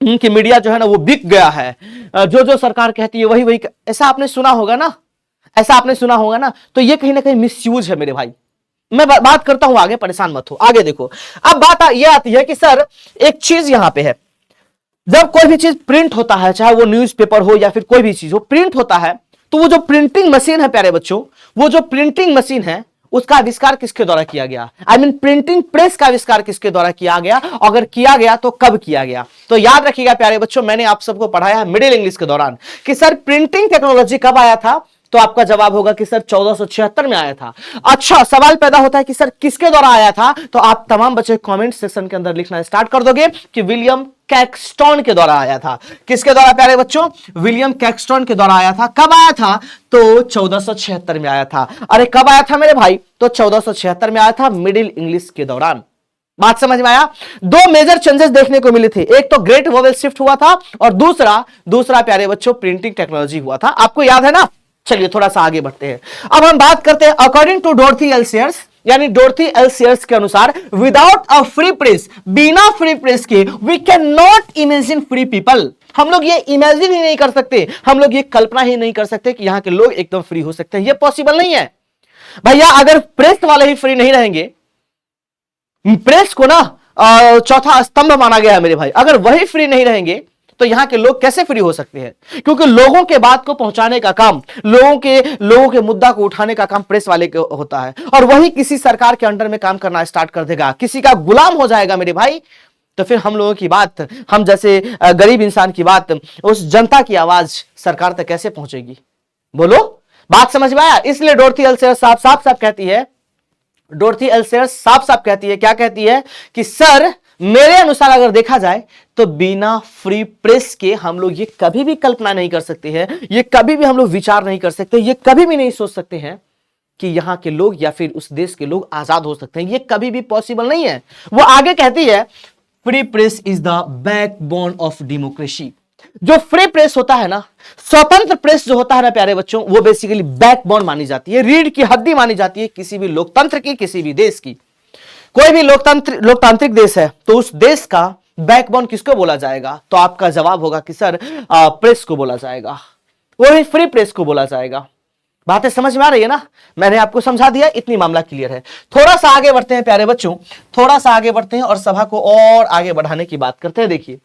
कि मीडिया जो है ना वो बिक गया है, जो सरकार कहती है वही वही, ऐसा आपने सुना होगा ना, ऐसा आपने सुना होगा ना। तो ये कहीं ना कहीं मिसयूज है मेरे भाई। मैं बात करता हूं आगे, परेशान मत हो, आगे देखो। अब बात ये आती है कि सर एक चीज यहां पे है, जब कोई भी चीज प्रिंट होता है, चाहे वो न्यूज़पेपर हो या फिर कोई भी चीज हो, प्रिंट होता है, तो वो जो प्रिंटिंग मशीन है प्यारे बच्चों, वो जो प्रिंटिंग मशीन है उसका आविष्कार किसके द्वारा किया गया, आई मीन प्रिंटिंग प्रेस का आविष्कार किसके द्वारा किया गया, अगर किया गया तो कब किया गया। तो याद रखिएगा प्यारे बच्चों, मैंने आप सबको पढ़ाया है मिडिल इंग्लिश के दौरान कि सर प्रिंटिंग टेक्नोलॉजी कब आया था, तो आपका जवाब होगा कि सर 1476 में आया था। अच्छा, सवाल पैदा होता है कि सर किसके द्वारा आया था, तो आप तमाम बच्चे कमेंट सेक्शन के अंदर लिखना स्टार्ट कर दोगे कि विलियम कैक्सटन के द्वारा आया था। किसके द्वारा प्यारे बच्चों, विलियम कैक्सटन के द्वारा आया था। कब आया था, तो 1476 में आया था। अरे कब आया था मेरे भाई, तो 1476 में आया था, मिडिल इंग्लिश के दौरान। बात समझ में आया? दो मेजर चेंजेस देखने को मिले थे, एक तो ग्रेट वोवेल शिफ्ट हुआ था और दूसरा प्यारे बच्चों प्रिंटिंग टेक्नोलॉजी हुआ था। आपको याद है ना? चलिए थोड़ा सा आगे बढ़ते हैं। अब हम बात करते हैं according to Dorothy L Sayers, यानी डोरथी एल सेयर्स के अनुसार, विदाउट अ फ्री प्रेस, बिना फ्री प्रेस के we can not imagine free people. हम लोग ये इमेजिन ही नहीं कर सकते, हम लोग ये कल्पना ही नहीं कर सकते कि यहां के लोग एकदम फ्री हो सकते हैं। ये पॉसिबल नहीं है भैया। अगर प्रेस वाले ही फ्री नहीं रहेंगे, प्रेस को ना चौथा स्तंभ माना गया है मेरे भाई, अगर वही फ्री नहीं रहेंगे तो यहां के लोग कैसे फ्री हो सकते हैं? क्योंकि लोगों के बात को पहुंचाने का काम, लोगों के मुद्दा को उठाने का काम प्रेस वाले को होता है, और वही किसी सरकार के अंडर में काम करना स्टार्ट कर देगा, किसी का गुलाम हो जाएगा मेरे भाई, तो फिर हम लोगों की बात, हम जैसे गरीब इंसान की बात, उस जनता की आवाज सरकार तक कैसे पहुंचेगी? बोलो, बात समझ में आया? इसलिए डोरथी एल सेयर्स साफ साफ कहती है, डोरथी एल सेयर्स साफ साफ कहती है, क्या कहती है कि सर मेरे अनुसार अगर देखा जाए तो बिना फ्री प्रेस के हम लोग ये कभी भी कल्पना नहीं कर सकते हैं, ये कभी भी हम लोग विचार नहीं कर सकते, ये कभी भी नहीं सोच सकते हैं कि यहां के लोग या फिर उस देश के लोग आजाद हो सकते हैं। ये कभी भी पॉसिबल नहीं है। वो आगे कहती है, free press is the backbone of democracy. जो फ्री प्रेस होता है ना, स्वतंत्र प्रेस जो होता है ना प्यारे बच्चों, वो बेसिकली बैकबोन मानी जाती है, रीढ़ की हड्डी मानी जाती है किसी भी लोकतंत्र की, किसी भी देश की। कोई भी लोकतांत्रिक देश है तो उस देश का बैकबोन किसको बोला जाएगा? तो आपका जवाब होगा कि सर प्रेस को बोला जाएगा, वही फ्री प्रेस को बोला जाएगा। बातें समझ में आ रही है ना? मैंने आपको समझा दिया, इतनी मामला क्लियर है। थोड़ा सा आगे बढ़ते हैं प्यारे बच्चों, थोड़ा सा आगे बढ़ते हैं और सभा को और आगे बढ़ाने की बात करते हैं। देखिए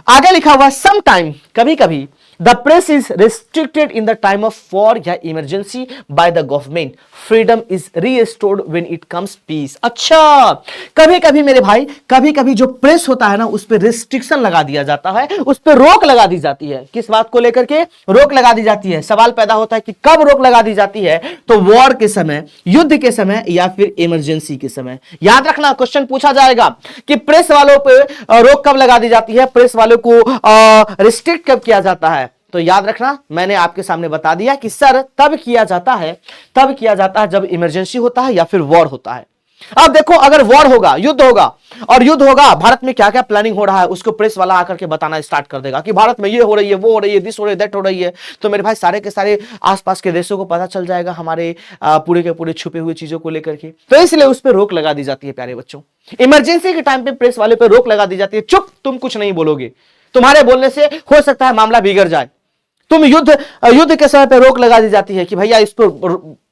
आगे लिखा हुआ, सम टाइम, कभी कभी, the press is restricted in the time of war या emergency by the government, freedom is restored when it comes peace. अच्छा, कभी कभी मेरे भाई, कभी कभी जो प्रेस होता है ना, उस पर रिस्ट्रिक्शन लगा दिया जाता है, उस पर रोक लगा दी जाती है। किस बात को लेकर के रोक लगा दी जाती है? सवाल पैदा होता है कि कब रोक लगा दी जाती है? तो वॉर के समय, युद्ध के समय, या फिर इमरजेंसी के समय। याद रखना, क्वेश्चन पूछा जाएगा कि प्रेस वालों पर रोक कब लगा दी जाती है, प्रेस वालों को रिस्ट्रिक्ट कब किया जाता है? तो याद रखना, मैंने आपके सामने बता दिया कि सर तब किया जाता है जब इमरजेंसी होता है या फिर वॉर होता है। अब देखो, अगर वॉर होगा, युद्ध होगा, और युद्ध होगा, भारत में क्या क्या प्लानिंग हो रहा है उसको प्रेस वाला आकर के बताना स्टार्ट कर देगा कि भारत में ये हो रही है, वो हो रही है, दिस हो रही है, दैट हो रही है। तो मेरे भाई सारे के सारे आसपास के देशों को पता चल जाएगा हमारे पूरे के पूरे छुपे हुए चीजों को लेकर के। तो इसलिए उस पर रोक लगा दी जाती है प्यारे बच्चों। इमरजेंसी के टाइम पे प्रेस वाले पे रोक लगा दी जाती है, चुप, तुम कुछ नहीं बोलोगे, तुम्हारे बोलने से हो सकता है मामला बिगड़ जाए। तुम युद्ध के समय पे रोक लगा दी जाती है कि भैया इस पर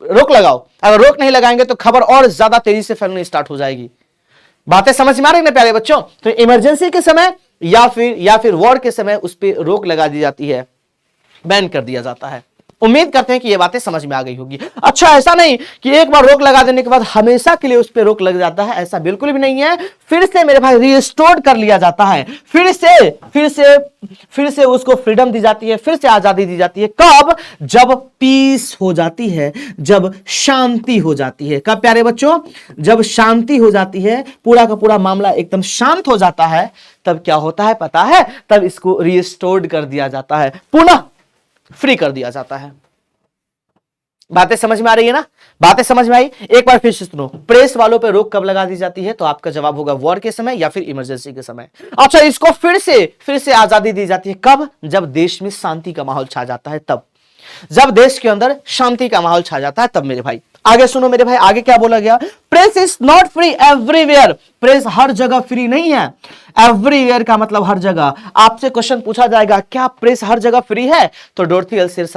रोक लगाओ, अगर रोक नहीं लगाएंगे तो खबर और ज्यादा तेजी से फैलनी स्टार्ट हो जाएगी। बातें समझ में आ रही है ना प्यारे बच्चों? तो इमरजेंसी के समय या फिर वॉर के समय उस पर रोक लगा दी जाती है, बैन कर दिया जाता है। उम्मीद करते हैं कि ये बातें समझ में आ गई होगी। अच्छा, ऐसा नहीं कि एक बार रोक लगा देने के बाद हमेशा के लिए उस पर रोक लग जाता है, ऐसा बिल्कुल भी नहीं है। फिर से मेरे भाई रिस्टोर कर लिया जाता है, फिर से उसको फ्रीडम दी जाती है, फिर से आजादी दी जाती है। कब? जब पीस हो जाती है, जब शांति हो जाती है। कब प्यारे बच्चों? जब शांति हो जाती है, पूरा का पूरा मामला एकदम शांत हो जाता है, तब क्या होता है पता है? तब इसको रिस्टोर्ड कर दिया जाता है, पुनः फ्री कर दिया जाता है। बातें समझ में आ रही है ना? बातें समझ में आई? एक बार फिर से सुनो, प्रेस वालों पे रोक कब लगा दी जाती है? तो आपका जवाब होगा वॉर के समय या फिर इमरजेंसी के समय। अच्छा, इसको फिर से आजादी दी जाती है कब? जब देश में शांति का माहौल छा जाता है, तब। जब देश के अंदर शांति का माहौल छा जाता है तब मेरे भाई। आगे सुनो मेरे भाई, आगे क्या बोला गया? Press is not free everywhere. Press हर जगह फ्री नहीं है। एवरीवेयर का मतलब हर जगह। आपसे क्वेश्चन पूछा जाएगा, क्या प्रेस हर जगह फ्री है? तो डोरथी एल सेयर्स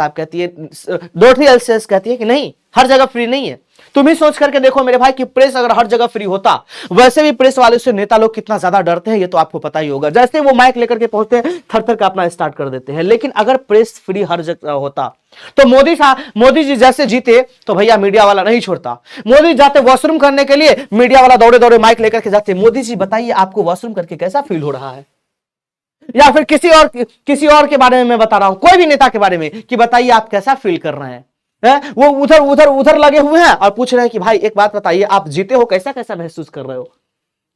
कहती है कि नहीं, हर जगह फ्री नहीं है। तुम ही सोच करके देखो मेरे भाई कि प्रेस अगर हर जगह फ्री होता, वैसे भी प्रेस वाले से नेता लोग कितना ज्यादा डरते हैं, ये तो आपको पता ही होगा। जैसे वो माइक लेकर के पहुंचते हैं, थर थर कांपना स्टार्ट कर देते हैं। लेकिन अगर प्रेस फ्री हर जगह होता तो मोदी जी जैसे जीते तो भैया मीडिया वाला नहीं छोड़ता। मोदी जाते वॉशरूम करने के लिए, मीडिया वाला दौड़े दौड़े माइक लेकर के जाते, मोदी जी बताइए आपको वॉशरूम करके कैसा फील हो रहा है? या फिर किसी और के बारे में मैं बता रहा हूं, कोई भी नेता के बारे में, कि बताइए आप कैसा फील कर रहे हैं। वो उधर लगे हुए हैं और पूछ रहे हैं कि भाई एक बात बताइए, आप जीते हो, कैसा कैसा महसूस कर रहे हो?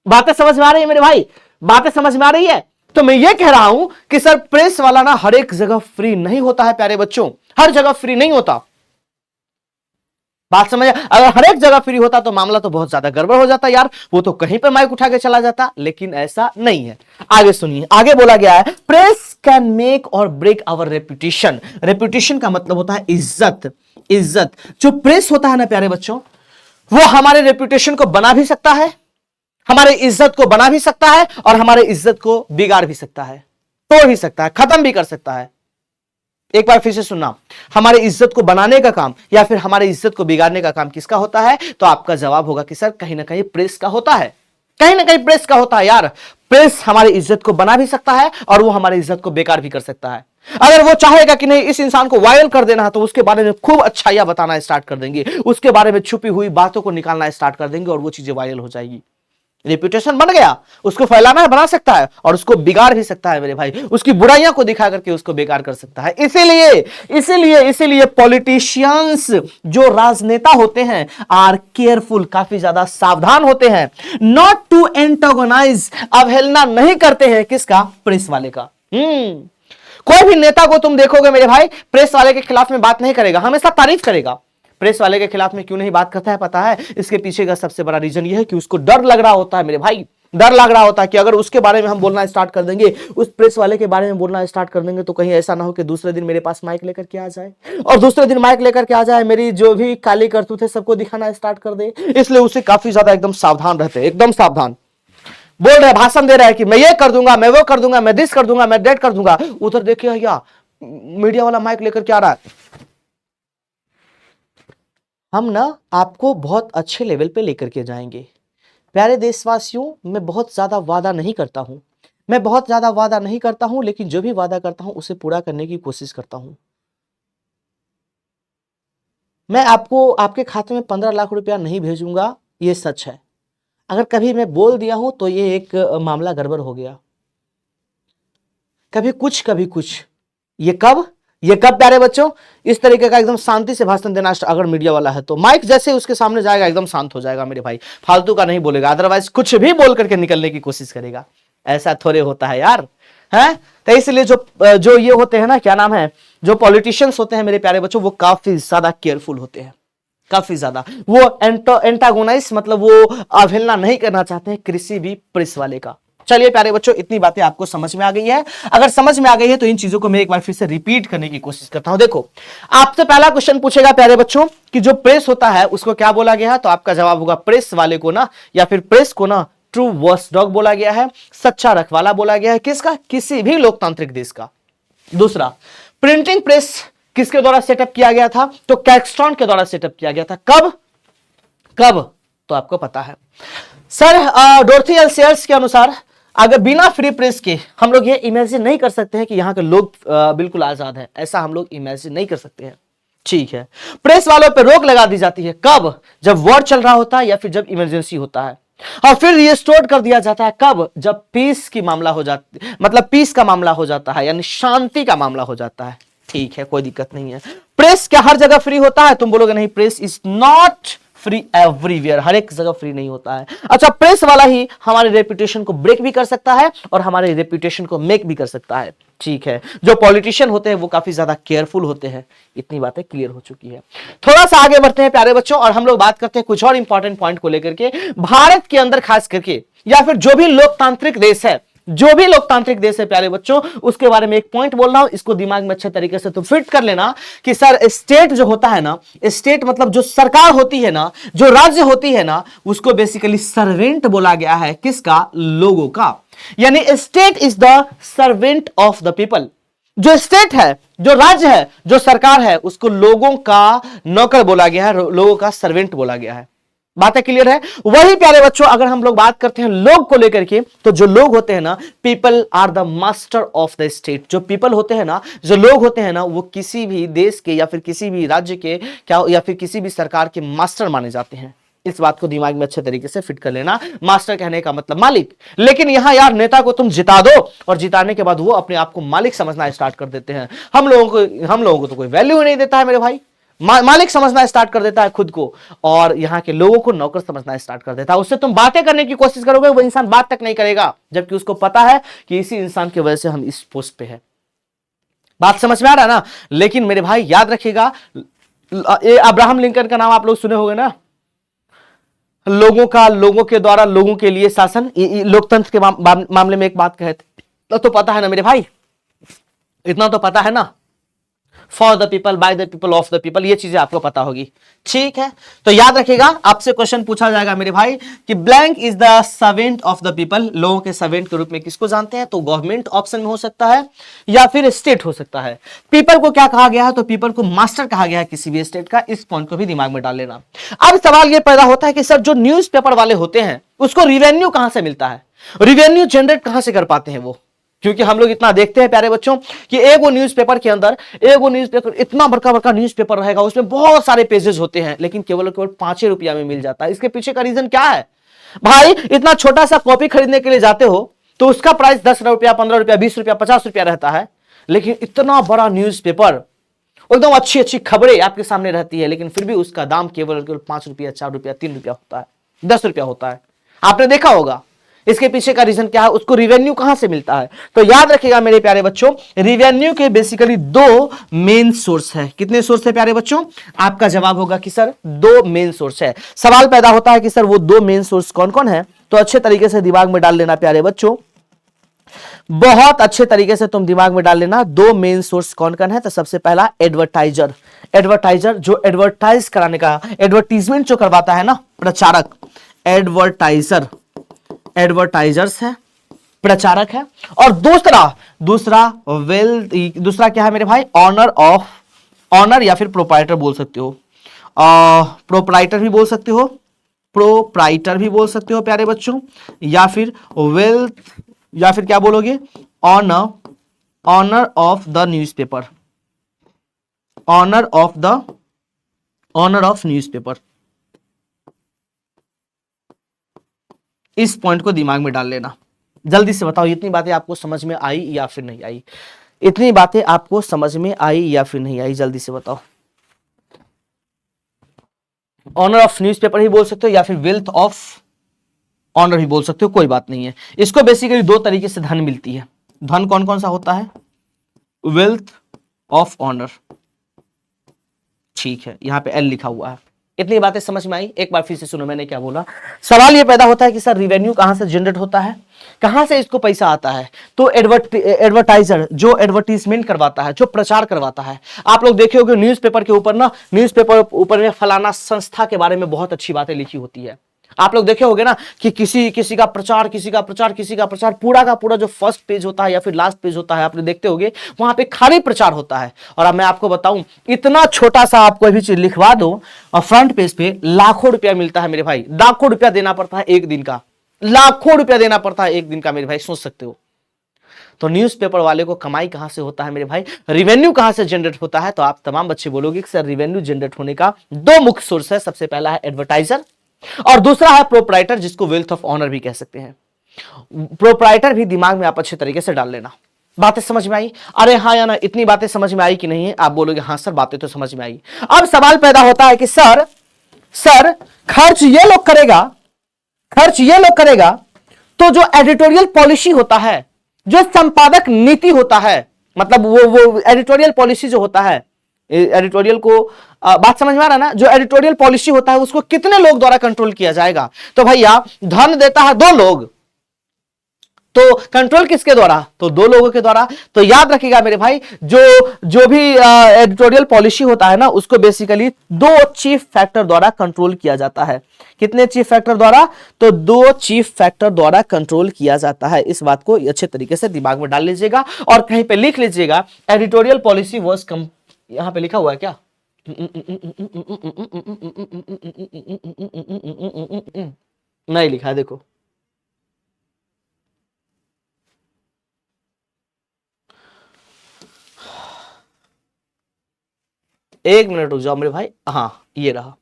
बातें समझ में आ रही है मेरे भाई? बातें समझ में आ रही है? तो मैं ये कह रहा हूं कि सर प्रेस वाला ना हर एक जगह फ्री नहीं होता है प्यारे बच्चों, हर जगह फ्री नहीं होता। बात समझ, अगर हर एक जगह फ्री होता तो मामला तो बहुत ज्यादा गड़बड़ हो जाता यार, वो तो कहीं पे माइक उठा के चला जाता, लेकिन ऐसा नहीं है। आगे सुनिए, आगे बोला गया है, प्रेस कैन मेक और ब्रेक आवर रेपुटेशन। रेपुटेशन का मतलब होता है इज्जत। इज्जत, जो प्रेस होता है ना प्यारे बच्चों, वो हमारे रेपुटेशन को बना भी सकता है, हमारे इज्जत को बना भी सकता है, और हमारे इज्जत को बिगाड़ भी सकता है, तोड़ भी सकता है, खत्म भी कर सकता है। एक बार फिर से सुनना, हमारे इज्जत को बनाने का काम या फिर हमारे इज्जत को बिगाड़ने का काम किसका होता है? तो आपका जवाब होगा कि सर कहीं ना कहीं प्रेस का होता है, कहीं ना कहीं प्रेस का होता है यार। प्रेस हमारी इज्जत को बना भी सकता है और वो हमारी इज्जत को बेकार भी कर सकता है। अगर वो चाहेगा कि नहीं इस इंसान को वायरल कर देना है, तो उसके बारे में खूब अच्छाइयां बताना स्टार्ट कर देंगे, उसके बारे में छुपी हुई बातों को निकालना स्टार्ट कर देंगे और वो चीजें वायरल हो जाएगी। रेपुटेशन बन गया, उसको फैलाना है, बना सकता है, और उसको बिगाड़ भी सकता है मेरे भाई, उसकी बुराइयां को दिखा करके उसको बेकार कर सकता है। इसीलिए इसीलिए इसीलिए पॉलिटिशियंस, जो राजनेता होते हैं, आर केयरफुल, काफी ज्यादा सावधान होते हैं, नॉट टू एंटागोनाइज, अवहेलना नहीं करते हैं किसका? प्रेस वाले का। कोई भी नेता को तुम देखोगे मेरे भाई, प्रेस वाले के खिलाफ में बात नहीं करेगा, हमेशा तारीफ करेगा। प्रेस वाले के खिलाफ में क्यों नहीं बात करता है पता है? इसके पीछे का सबसे बड़ा रीजन यह है कि उसको डर लग रहा होता है मेरे भाई, डर लग रहा होता है कि अगर उसके बारे में हम बोलना स्टार्ट कर देंगे, उस प्रेस वाले के बारे में बोलना स्टार्ट कर देंगे, तो कहीं ऐसा ना हो कि दूसरे दिन मेरे पास माइक लेकर के आ जाए, और दूसरे दिन माइक लेकर के आ जाए, मेरी जो भी काली करतूत है सबको दिखाना स्टार्ट कर दे। इसलिए उसे काफी ज्यादा एकदम सावधान रहते हैं, एकदम सावधान। बोल रहे, भाषण दे रहे हैं कि मैं ये कर दूंगा, मैं वो कर दूंगा, मैं दिस कर दूंगा, मैं डेट कर दूंगा, उधर देखिए भैया मीडिया वाला माइक लेकर के आ रहा है। हम ना आपको बहुत अच्छे लेवल पे लेकर के जाएंगे। प्यारे देशवासियों, मैं बहुत ज्यादा वादा नहीं करता हूं, मैं बहुत ज्यादा वादा नहीं करता हूं, लेकिन जो भी वादा करता हूं उसे पूरा करने की कोशिश करता हूं। मैं आपको आपके खाते में 15 लाख रुपया नहीं भेजूंगा, ये सच है। अगर कभी मैं बोल दिया हूं तो ये एक मामला गड़बड़ हो गया। कभी कुछ कभी कुछ, ये कब प्यारे बच्चों? इस तरीके का एकदम शांति से भाषण देना, अगर मीडिया वाला है तो माइक जैसे उसके सामने जाएगा एकदम शांत हो जाएगा मेरे भाई, फालतू का नहीं बोलेगा, अदरवाइज कुछ भी बोल करके निकलने की कोशिश करेगा। ऐसा थोड़े होता है यार, है? तो इसलिए जो ये होते हैं ना, क्या नाम है, जो पॉलिटिशियंस होते हैं मेरे प्यारे बच्चों, वो काफी ज्यादा केयरफुल होते हैं, काफी ज्यादा। वो एंटागोनाइज मतलब वो अवहेलना नहीं करना चाहते हैं किसी भी प्रेस वाले का। चलिए प्यारे बच्चों, इतनी बातें आपको समझ में आ गई है। अगर समझ में आ गई है तो इन चीजों को मैं एक बार फिर से रिपीट करने की कोशिश करता हूं। देखो, आपसे पहला क्वेश्चन पूछेगा प्यारे बच्चों कि जो प्रेस होता है उसको क्या बोला गया है, तो आपका जवाब होगा प्रेस वाले को ना, या फिर प्रेस को ना ट्रू वॉचडॉग बोला गया है, सच्चा रखवाला बोला गया है। किसका? किसी भी लोकतांत्रिक देश का। दूसरा, प्रिंटिंग प्रेस किसके द्वारा सेटअप किया गया था? तो कैक्सटॉन के द्वारा सेटअप किया गया था। कब? तो आपको पता है सर। डोर्थी एल सेयर्स के अनुसार, अगर बिना फ्री प्रेस के हम लोग ये इमेजिन नहीं कर सकते हैं कि यहाँ के लोग बिल्कुल आजाद हैं, ऐसा हम लोग इमेजिन नहीं कर सकते हैं। ठीक है, प्रेस वालों पे रोक लगा दी जाती है। कब? जब वॉर चल रहा होता है या फिर जब इमरजेंसी होता है, और फिर रिस्टोर कर दिया जाता है। कब? जब पीस की मामला हो जाती, मतलब पीस का मामला हो जाता है, यानी शांति का मामला हो जाता है। ठीक है, कोई दिक्कत नहीं है। प्रेस क्या हर जगह फ्री होता है? तुम बोलोगे नहीं, press is not free everywhere, हर एक जगह फ्री नहीं होता है। अच्छा, प्रेस वाला ही हमारे रेपुटेशन को ब्रेक भी कर सकता है और हमारे रेपुटेशन को मेक भी कर सकता है। ठीक है, जो पॉलिटिशियन होते हैं वो काफी ज्यादा केयरफुल होते हैं। इतनी बातें क्लियर हो चुकी है। थोड़ा सा आगे बढ़ते हैं प्यारे बच्चों, और हम लोग बात करते हैं कुछ और इंपॉर्टेंट पॉइंट को लेकर के। भारत के अंदर खास करके, या फिर जो भी लोकतांत्रिक देश है, जो भी लोकतांत्रिक देश है प्यारे बच्चों, उसके बारे में एक पॉइंट बोल रहा हूं, इसको दिमाग में अच्छे तरीके से तो फिट कर लेना कि सर स्टेट जो होता है ना, स्टेट मतलब जो सरकार होती है ना, जो राज्य होती है ना, उसको बेसिकली सर्वेंट बोला गया है। किसका? लोगों का। यानी state is the servant of the people. जो स्टेट है, जो राज्य है, जो सरकार है, उसको लोगों का नौकर बोला गया है, लोगों का सर्वेंट बोला गया है। बातें क्लियर है? वही प्यारे बच्चों, अगर हम लोग बात करते हैं लोग को लेकर के, तो जो लोग होते हैं ना, people are the master of the state. जो पीपल होते हैं ना, जो लोग होते हैं ना, वो किसी भी देश के या फिर किसी भी राज्य के क्या या फिर किसी भी सरकार के मास्टर माने जाते हैं। इस बात को दिमाग में अच्छे तरीके से फिट कर लेना। मास्टर कहने का मतलब मालिक, लेकिन यहां यार नेता को तुम जिता दो और जिताने के बाद वो अपने आप को मालिक समझना स्टार्ट कर देते हैं। हम लोगों को तो कोई वैल्यू नहीं देता है मेरे भाई। मालिक समझना स्टार्ट कर देता है खुद को, और यहां के लोगों को नौकर समझना स्टार्ट कर देता है। उससे तुम बातें करने की कोशिश करोगे, वो इंसान बात तक नहीं करेगा, जबकि उसको पता है कि इसी इंसान की वजह से हम इस पोस्ट पे हैं। बात समझ में आ रहा है ना? लेकिन मेरे भाई याद रखिएगा, ये अब्राहम लिंकन का नाम आप लोग सुने होंगे ना, लोगों के द्वारा लोगों के लिए शासन, लोकतंत्र के मामले में एक बात कहे थे। तो पता है ना मेरे भाई, इतना तो पता है ना, for the people, by the people, of the people, ये चीजें आपको पता होगी। ठीक है, तो याद रखिएगा, आपसे क्वेश्चन पूछा जाएगा मेरे भाई कि blank is the servant of the people, लोगों के सर्वेंट के रूप में किसको जानते हैं? तो गवर्नमेंट ऑप्शन में हो सकता है या फिर स्टेट हो सकता है। पीपल को क्या कहा गया है? तो पीपल को मास्टर कहा गया है किसी भी स्टेट का। इस पॉइंट को भी दिमाग में डाल लेना। अब सवाल यह पैदा होता है कि सर जो न्यूज़पेपर वाले होते हैं उसको रिवेन्यू कहां से मिलता है? रिवेन्यू जनरेट कहां से कर पाते हैं वो? क्योंकि हम लोग इतना देखते हैं प्यारे बच्चों कि एगो न्यूज़पेपर के अंदर, एगो न्यूज़पेपर, इतना बड़का बड़का न्यूज़पेपर रहेगा, उसमें बहुत सारे पेजेस होते हैं, लेकिन केवल केवल 5 रुपया में मिल जाता है। इसके पीछे का रीजन क्या है भाई? इतना छोटा सा कॉपी खरीदने के लिए जाते हो तो उसका प्राइस 10 रुपया, 15 रुपया, 20 रुपया, 50 रुपया रहता है, लेकिन इतना बड़ा न्यूज़पेपर, एकदम अच्छी अच्छी खबरें आपके सामने रहती है, लेकिन फिर भी उसका दाम केवल केवल 5 रुपया, 4 रुपया, 3 रुपया होता है, 10 रुपया होता है। आपने देखा होगा। इसके पीछे का रीजन क्या है? उसको रिवेन्यू कहां से मिलता है? तो याद रखिएगा मेरे प्यारे बच्चों, रिवेन्यू के बेसिकली 2 मेन सोर्स है। कितने सोर्स है प्यारे बच्चों? आपका जवाब होगा कि सर 2 मेन सोर्स है। सवाल पैदा होता है कि सर वो 2 मेन सोर्स कौन कौन है? तो अच्छे तरीके से दिमाग में डाल लेना प्यारे बच्चों, बहुत अच्छे तरीके से तुम दिमाग में डाल लेना। 2 मेन सोर्स कौन कौन है? तो सबसे पहला एडवर्टाइजर, एडवर्टाइजर जो एडवर्टाइज कराने का, एडवर्टीजमेंट जो करवाता है ना, प्रचारक, एडवर्टाइजर, एडवर्टाइजर्स है, प्रचारक है। और दूसरा वेल्थ, दूसरा क्या है मेरे भाई? ऑनर ऑफ, ऑनर या फिर प्रोप्राइटर बोल सकते हो, प्रोप्राइटर भी बोल सकते हो, प्रोप्राइटर भी बोल सकते हो प्यारे बच्चों, या फिर वेल्थ, या फिर क्या बोलोगे? Honour, honour of the newspaper, honour of the, honour of newspaper. इस पॉइंट को दिमाग में डाल लेना। जल्दी से बताओ, इतनी बातें आपको समझ में आई या फिर नहीं आई? इतनी बातें आपको समझ में आई या फिर नहीं आई? जल्दी से बताओ। ऑनर ऑफ न्यूज़पेपर ही बोल सकते हो या फिर वेल्थ ऑफ ऑनर भी बोल सकते हो, कोई बात नहीं है। इसको बेसिकली 2 तरीके से धन मिलती है। धन कौन कौन सा होता है? वेल्थ ऑफ ऑनर, ठीक है, यहां पे एल लिखा हुआ है। इतनी बातें समझ में आई? एक बार फिर से सुनो मैंने क्या बोला। सवाल ये पैदा होता है कि सर रिवेन्यू कहां से जनरेट होता है, कहां से इसको पैसा आता है? तो एडवर्टाइजर जो एडवर्टीजमेंट करवाता है, जो प्रचार करवाता है। आप लोग देखे होंगे न्यूज़पेपर के ऊपर ना, न्यूज़पेपर ऊपर में फलाना संस्था के बारे में बहुत अच्छी बातें लिखी होती है। आप लोग देखे होंगे ना कि किसी का प्रचार, किसी का प्रचार, किसी का प्रचार, पूरा का पूरा जो फर्स्ट पेज होता है या फिर लास्ट पेज होता है, आपने देखते होंगे वहां पे खाली प्रचार होता है। और अब मैं आपको बताऊं, इतना छोटा सा आप कोई भी चीज लिखवा दो और फ्रंट पेज पे लाखों रुपया मिलता है मेरे भाई, लाखों रुपया देना पड़ता है एक दिन का, लाखों रुपया देना पड़ता है एक दिन का मेरे भाई, सोच सकते हो। तो न्यूज़पेपर वाले को कमाई कहां से होता है मेरे भाई? रिवेन्यू कहां से जनरेट होता है? तो आप तमाम बच्चे बोलोगे कि सर रिवेन्यू जनरेट होने का 2 मुख्य सोर्स है। सबसे पहला है एडवर्टाइजर और दूसरा है प्रोप्राइटर, जिसको वेल्थ ऑफ ऑनर भी कह सकते हैं। प्रोप्राइटर भी दिमाग में आप अच्छे तरीके से डाल लेना। बातें समझ में आई? अरे हाँ या ना, इतनी बातें समझ में आई कि नहीं है? आप बोलोगे हाँ सर बातें तो समझ में आई। अब सवाल पैदा होता है कि सर खर्च ये लोग करेगा, खर्च ये लोग करेगा, तो जो एडिटोरियल पॉलिसी होता है, जो संपादक नीति होता है, मतलब वो एडिटोरियल पॉलिसी जो होता है, एडिटोरियल को बात समझ में आ रहा ना? जो एडिटोरियल पॉलिसी होता है उसको कितने लोग द्वारा कंट्रोल किया जाएगा? तो भैया धन देता है 2 लोग, तो कंट्रोल किसके द्वारा? तो 2 लोगों के द्वारा। तो याद रखिएगा मेरे भाई, जो भी एडिटोरियल पॉलिसी होता है ना, उसको बेसिकली 2 चीफ फैक्टर द्वारा कंट्रोल किया जाता है। कितने चीफ फैक्टर द्वारा? तो 2 चीफ फैक्टर द्वारा कंट्रोल किया जाता है। इस बात को अच्छे तरीके से दिमाग में डाल लीजिएगा और कहीं पे लिख लीजिएगा, एडिटोरियल पॉलिसी वाज, यहां पे लिखा हुआ है क्या? नहीं लिखा है, देखो। एक मिनट रुक जाओ मेरे भाई, हाँ ये रहा।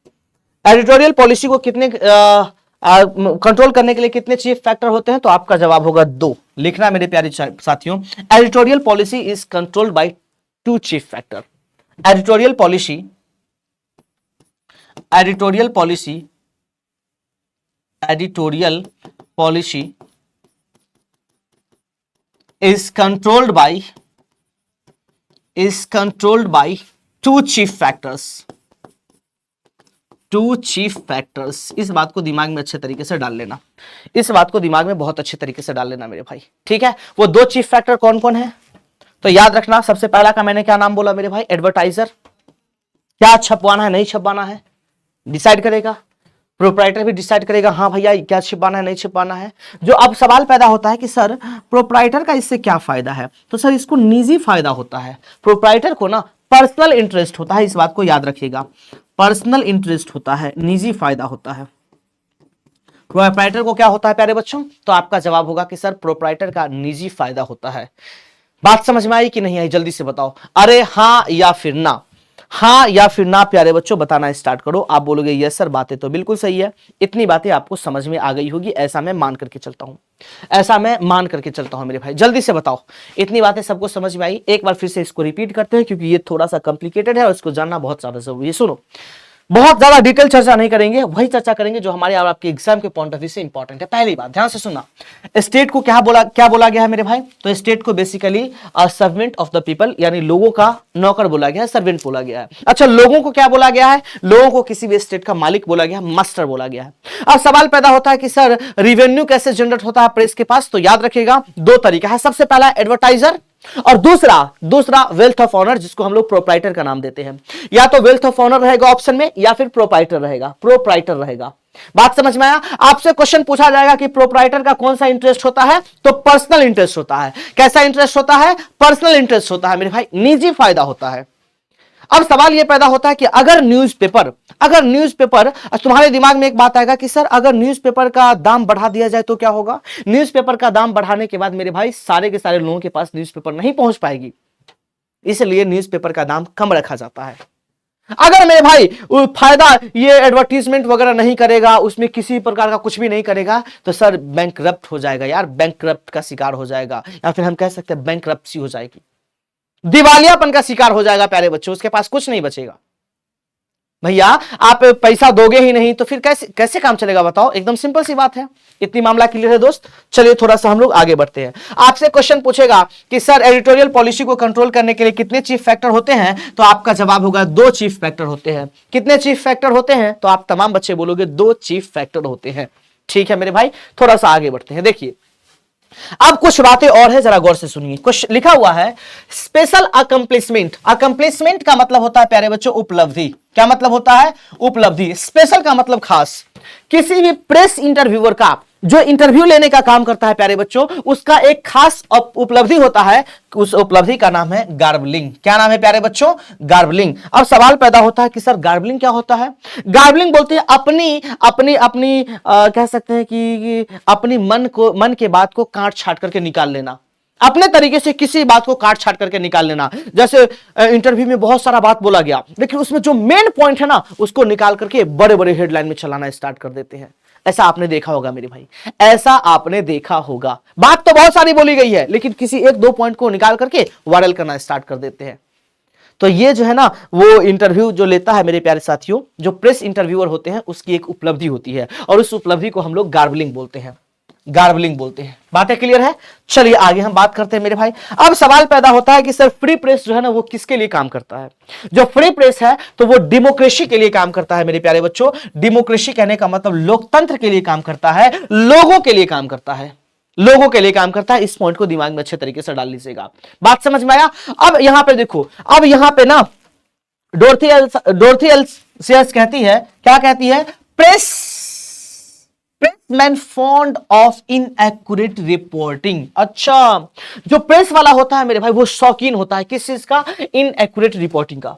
एडिटोरियल पॉलिसी को कितने कंट्रोल करने के लिए कितने चीफ फैक्टर होते हैं? तो आपका जवाब होगा 2। लिखना मेरे प्यारे साथियों, editorial policy is controlled by 2 chief factor. Editorial policy, editorial policy, editorial policy is controlled by 2 chief factors, two chief factors. इस बात को दिमाग में अच्छे तरीके से डाल लेना, इस बात को दिमाग में बहुत अच्छे तरीके से डाल लेना मेरे भाई, ठीक है। वो दो चीफ फैक्टर कौन कौन है तो याद रखना, सबसे पहला का मैंने क्या नाम बोला मेरे भाई, एडवर्टाइजर, क्या छपवाना है नहीं छपवाना है डिसाइड करेगा, प्रोप्राइटर भी डिसाइड करेगा, हाँ भैया क्या छिपाना है नहीं छिपाना है। जो अब सवाल पैदा होता है कि सर प्रोप्राइटर का इससे क्या फायदा है, तो सर इसको निजी फायदा होता है, प्रोप्राइटर को ना पर्सनल इंटरेस्ट होता है, इस बात को याद रखिएगा, पर्सनल इंटरेस्ट होता है, निजी फायदा होता है। प्रोप्राइटर को क्या होता है प्यारे बच्चों, तो आपका जवाब होगा कि सर प्रोप्राइटर का निजी फायदा होता है। बात समझ में आई कि नहीं आई, जल्दी से बताओ, अरे हाँ या फिर ना, हाँ या फिर ना प्यारे बच्चों बताना स्टार्ट करो। आप बोलोगे यस सर बातें तो बिल्कुल सही है, इतनी बातें आपको समझ में आ गई होगी, ऐसा मैं मान करके चलता हूं, ऐसा मैं मान करके चलता हूं मेरे भाई। जल्दी से बताओ इतनी बातें सबको समझ में आई, एक बार फिर से इसको रिपीट करते हैं क्योंकि ये थोड़ा सा कॉम्प्लिकेटेड है और इसको जानना बहुत ज्यादा जरूरी है। सुनो, बहुत ज्यादा डिटेल चर्चा नहीं करेंगे, वही चर्चा करेंगे जो हमारे और आपके एग्जाम के पॉइंट ऑफ व्यू से इंपॉर्टेंट है। पहली बात ध्यान से सुनना, स्टेट को क्या बोला गया है मेरे भाई, तो स्टेट को basically servant of the people, यानी लोगों का नौकर बोला गया है, सर्वेंट बोला गया है। अच्छा, लोगों को क्या बोला गया है, लोगों को किसी भी स्टेट का मालिक बोला गया है, मास्टर बोला गया है। अब सवाल पैदा होता है कि सर रिवेन्यू कैसे जनरेट होता है प्रेस के पास, तो याद रखिएगा दो तरीका है, सबसे पहला एडवर्टाइजर और दूसरा वेल्थ ऑफ ऑनर, जिसको हम लोग प्रोप्राइटर का नाम देते हैं। या तो वेल्थ ऑफ ऑनर रहेगा ऑप्शन में या फिर प्रोप्राइटर रहेगा। बात समझ में आया। आपसे क्वेश्चन पूछा जाएगा कि प्रोप्राइटर का कौन सा इंटरेस्ट होता है, तो पर्सनल इंटरेस्ट होता है। कैसा इंटरेस्ट होता है, पर्सनल इंटरेस्ट होता है मेरे भाई, निजी फायदा होता है। अब सवाल यह पैदा होता है कि अगर न्यूज़पेपर तुम्हारे दिमाग में एक बात आएगा कि सर अगर न्यूज़पेपर का दाम बढ़ा दिया जाए तो क्या होगा। न्यूज़पेपर का दाम बढ़ाने के बाद मेरे भाई सारे के सारे लोगों के पास न्यूज़पेपर नहीं पहुंच पाएगी, इसलिए न्यूज़पेपर का दाम कम रखा जाता है। अगर मेरे भाई फायदा ये एडवर्टीजमेंट वगैरह नहीं करेगा, उसमें किसी प्रकार का कुछ भी नहीं करेगा, तो सर बैंकरप्ट हो जाएगा यार, बैंकरप्ट का शिकार हो जाएगा, या फिर हम कह सकते हैं बैंकरप्सी हो जाएगी, दिवालियापन का शिकार हो जाएगा प्यारे बच्चों, उसके पास कुछ नहीं बचेगा। भैया आप पैसा दोगे ही नहीं तो फिर कैसे काम चलेगा बताओ, एकदम सिंपल सी बात है। इतनी मामला क्लियर है दोस्त। चलिए थोड़ा सा हम लोग आगे बढ़ते हैं। आपसे क्वेश्चन पूछेगा कि सर एडिटोरियल पॉलिसी को कंट्रोल करने के लिए कितने चीफ फैक्टर होते हैं, तो आपका जवाब होगा दो चीफ फैक्टर होते हैं। कितने चीफ फैक्टर होते हैं, तो आप तमाम बच्चे बोलोगे दो चीफ फैक्टर होते हैं। ठीक है मेरे भाई, थोड़ा सा आगे बढ़ते हैं। देखिए अब कुछ बातें और है, जरा गौर से सुनिए। कुछ लिखा हुआ है स्पेशल अकम्प्लिशमेंट। अकम्प्लिशमेंट का मतलब होता है प्यारे बच्चों उपलब्धि। क्या मतलब होता है, उपलब्धि। स्पेशल का मतलब खास। किसी भी प्रेस इंटरव्यूअर का जो इंटरव्यू लेने का काम करता है प्यारे बच्चों, उसका एक खास उपलब्धि होता है, उस उपलब्धि का नाम है गार्बलिंग। क्या नाम है प्यारे बच्चों, गार्बलिंग। अब सवाल पैदा होता है कि सर गार्बलिंग क्या होता है। गार्बलिंग बोलते हैं अपनी कह सकते हैं कि अपनी मन के बात को काट छाट करके निकाल लेना, अपने तरीके से किसी बात को काट छाट करके निकाल लेना। जैसे इंटरव्यू में बहुत सारा बात बोला गया, लेकिन उसमें जो मेन पॉइंट है ना, उसको निकाल करके बड़े बड़े हेडलाइन में चलाना स्टार्ट कर देते हैं। ऐसा आपने देखा होगा मेरे भाई, ऐसा आपने देखा होगा। बात तो बहुत सारी बोली गई है, लेकिन किसी एक दो पॉइंट को निकाल करके वायरल करना स्टार्ट कर देते हैं। तो ये जो है ना, वो इंटरव्यू जो लेता है मेरे प्यारे साथियों, जो प्रेस इंटरव्यूअर होते हैं, उसकी एक उपलब्धि होती है, और उस उपलब्धि को हम लोग गार्बलिंग बोलते हैं। गार्बलिंग बोलते हैं। बातें क्लियर है। चलिए आगे हम बात करते हैं मेरे भाई। अब सवाल पैदा होता है कि सर फ्री प्रेस जो है ना, वो किसके लिए काम करता है। जो फ्री प्रेस है तो वो डेमोक्रेसी के लिए काम करता है मेरे प्यारे बच्चों। डेमोक्रेसी कहने का मतलब लोकतंत्र के लिए काम करता है, लोगों के लिए काम करता है, लोगों के लिए काम करता है। इस पॉइंट को दिमाग में अच्छे तरीके से डाल लीजिएगा। बात समझ में आया। अब यहां पे देखो, अब यहां पे ना डोरथी एल्सियस कहती है, क्या कहती है, Pressman fond of inaccurate reporting. अच्छा, जो प्रेस वाला होता है मेरे भाई, वो शौकीन होता है किस चीज का, इनएक्यूरेट रिपोर्टिंग का।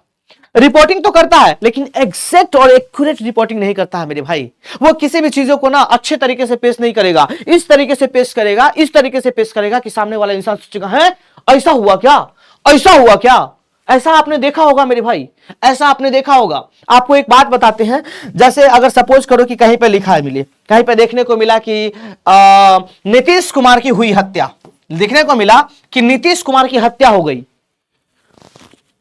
रिपोर्टिंग तो करता है लेकिन एग्जैक्ट और एक्यूरेट रिपोर्टिंग नहीं करता है मेरे भाई। वो किसी भी चीजों को ना अच्छे तरीके से पेश नहीं करेगा, इस तरीके से पेश करेगा, इस तरीके से पेश करेगा कि सामने वाला इंसान सोचेगा है ऐसा हुआ क्या, ऐसा हुआ क्या। ऐसा आपने देखा होगा मेरे भाई, ऐसा आपने देखा होगा। आपको एक बात बताते हैं, जैसे अगर सपोज करो कि कहीं पे लिखा है, मिले कहीं पे देखने को मिला कि नीतीश कुमार की हुई हत्या, देखने को मिला कि नीतीश कुमार की हत्या हो गई।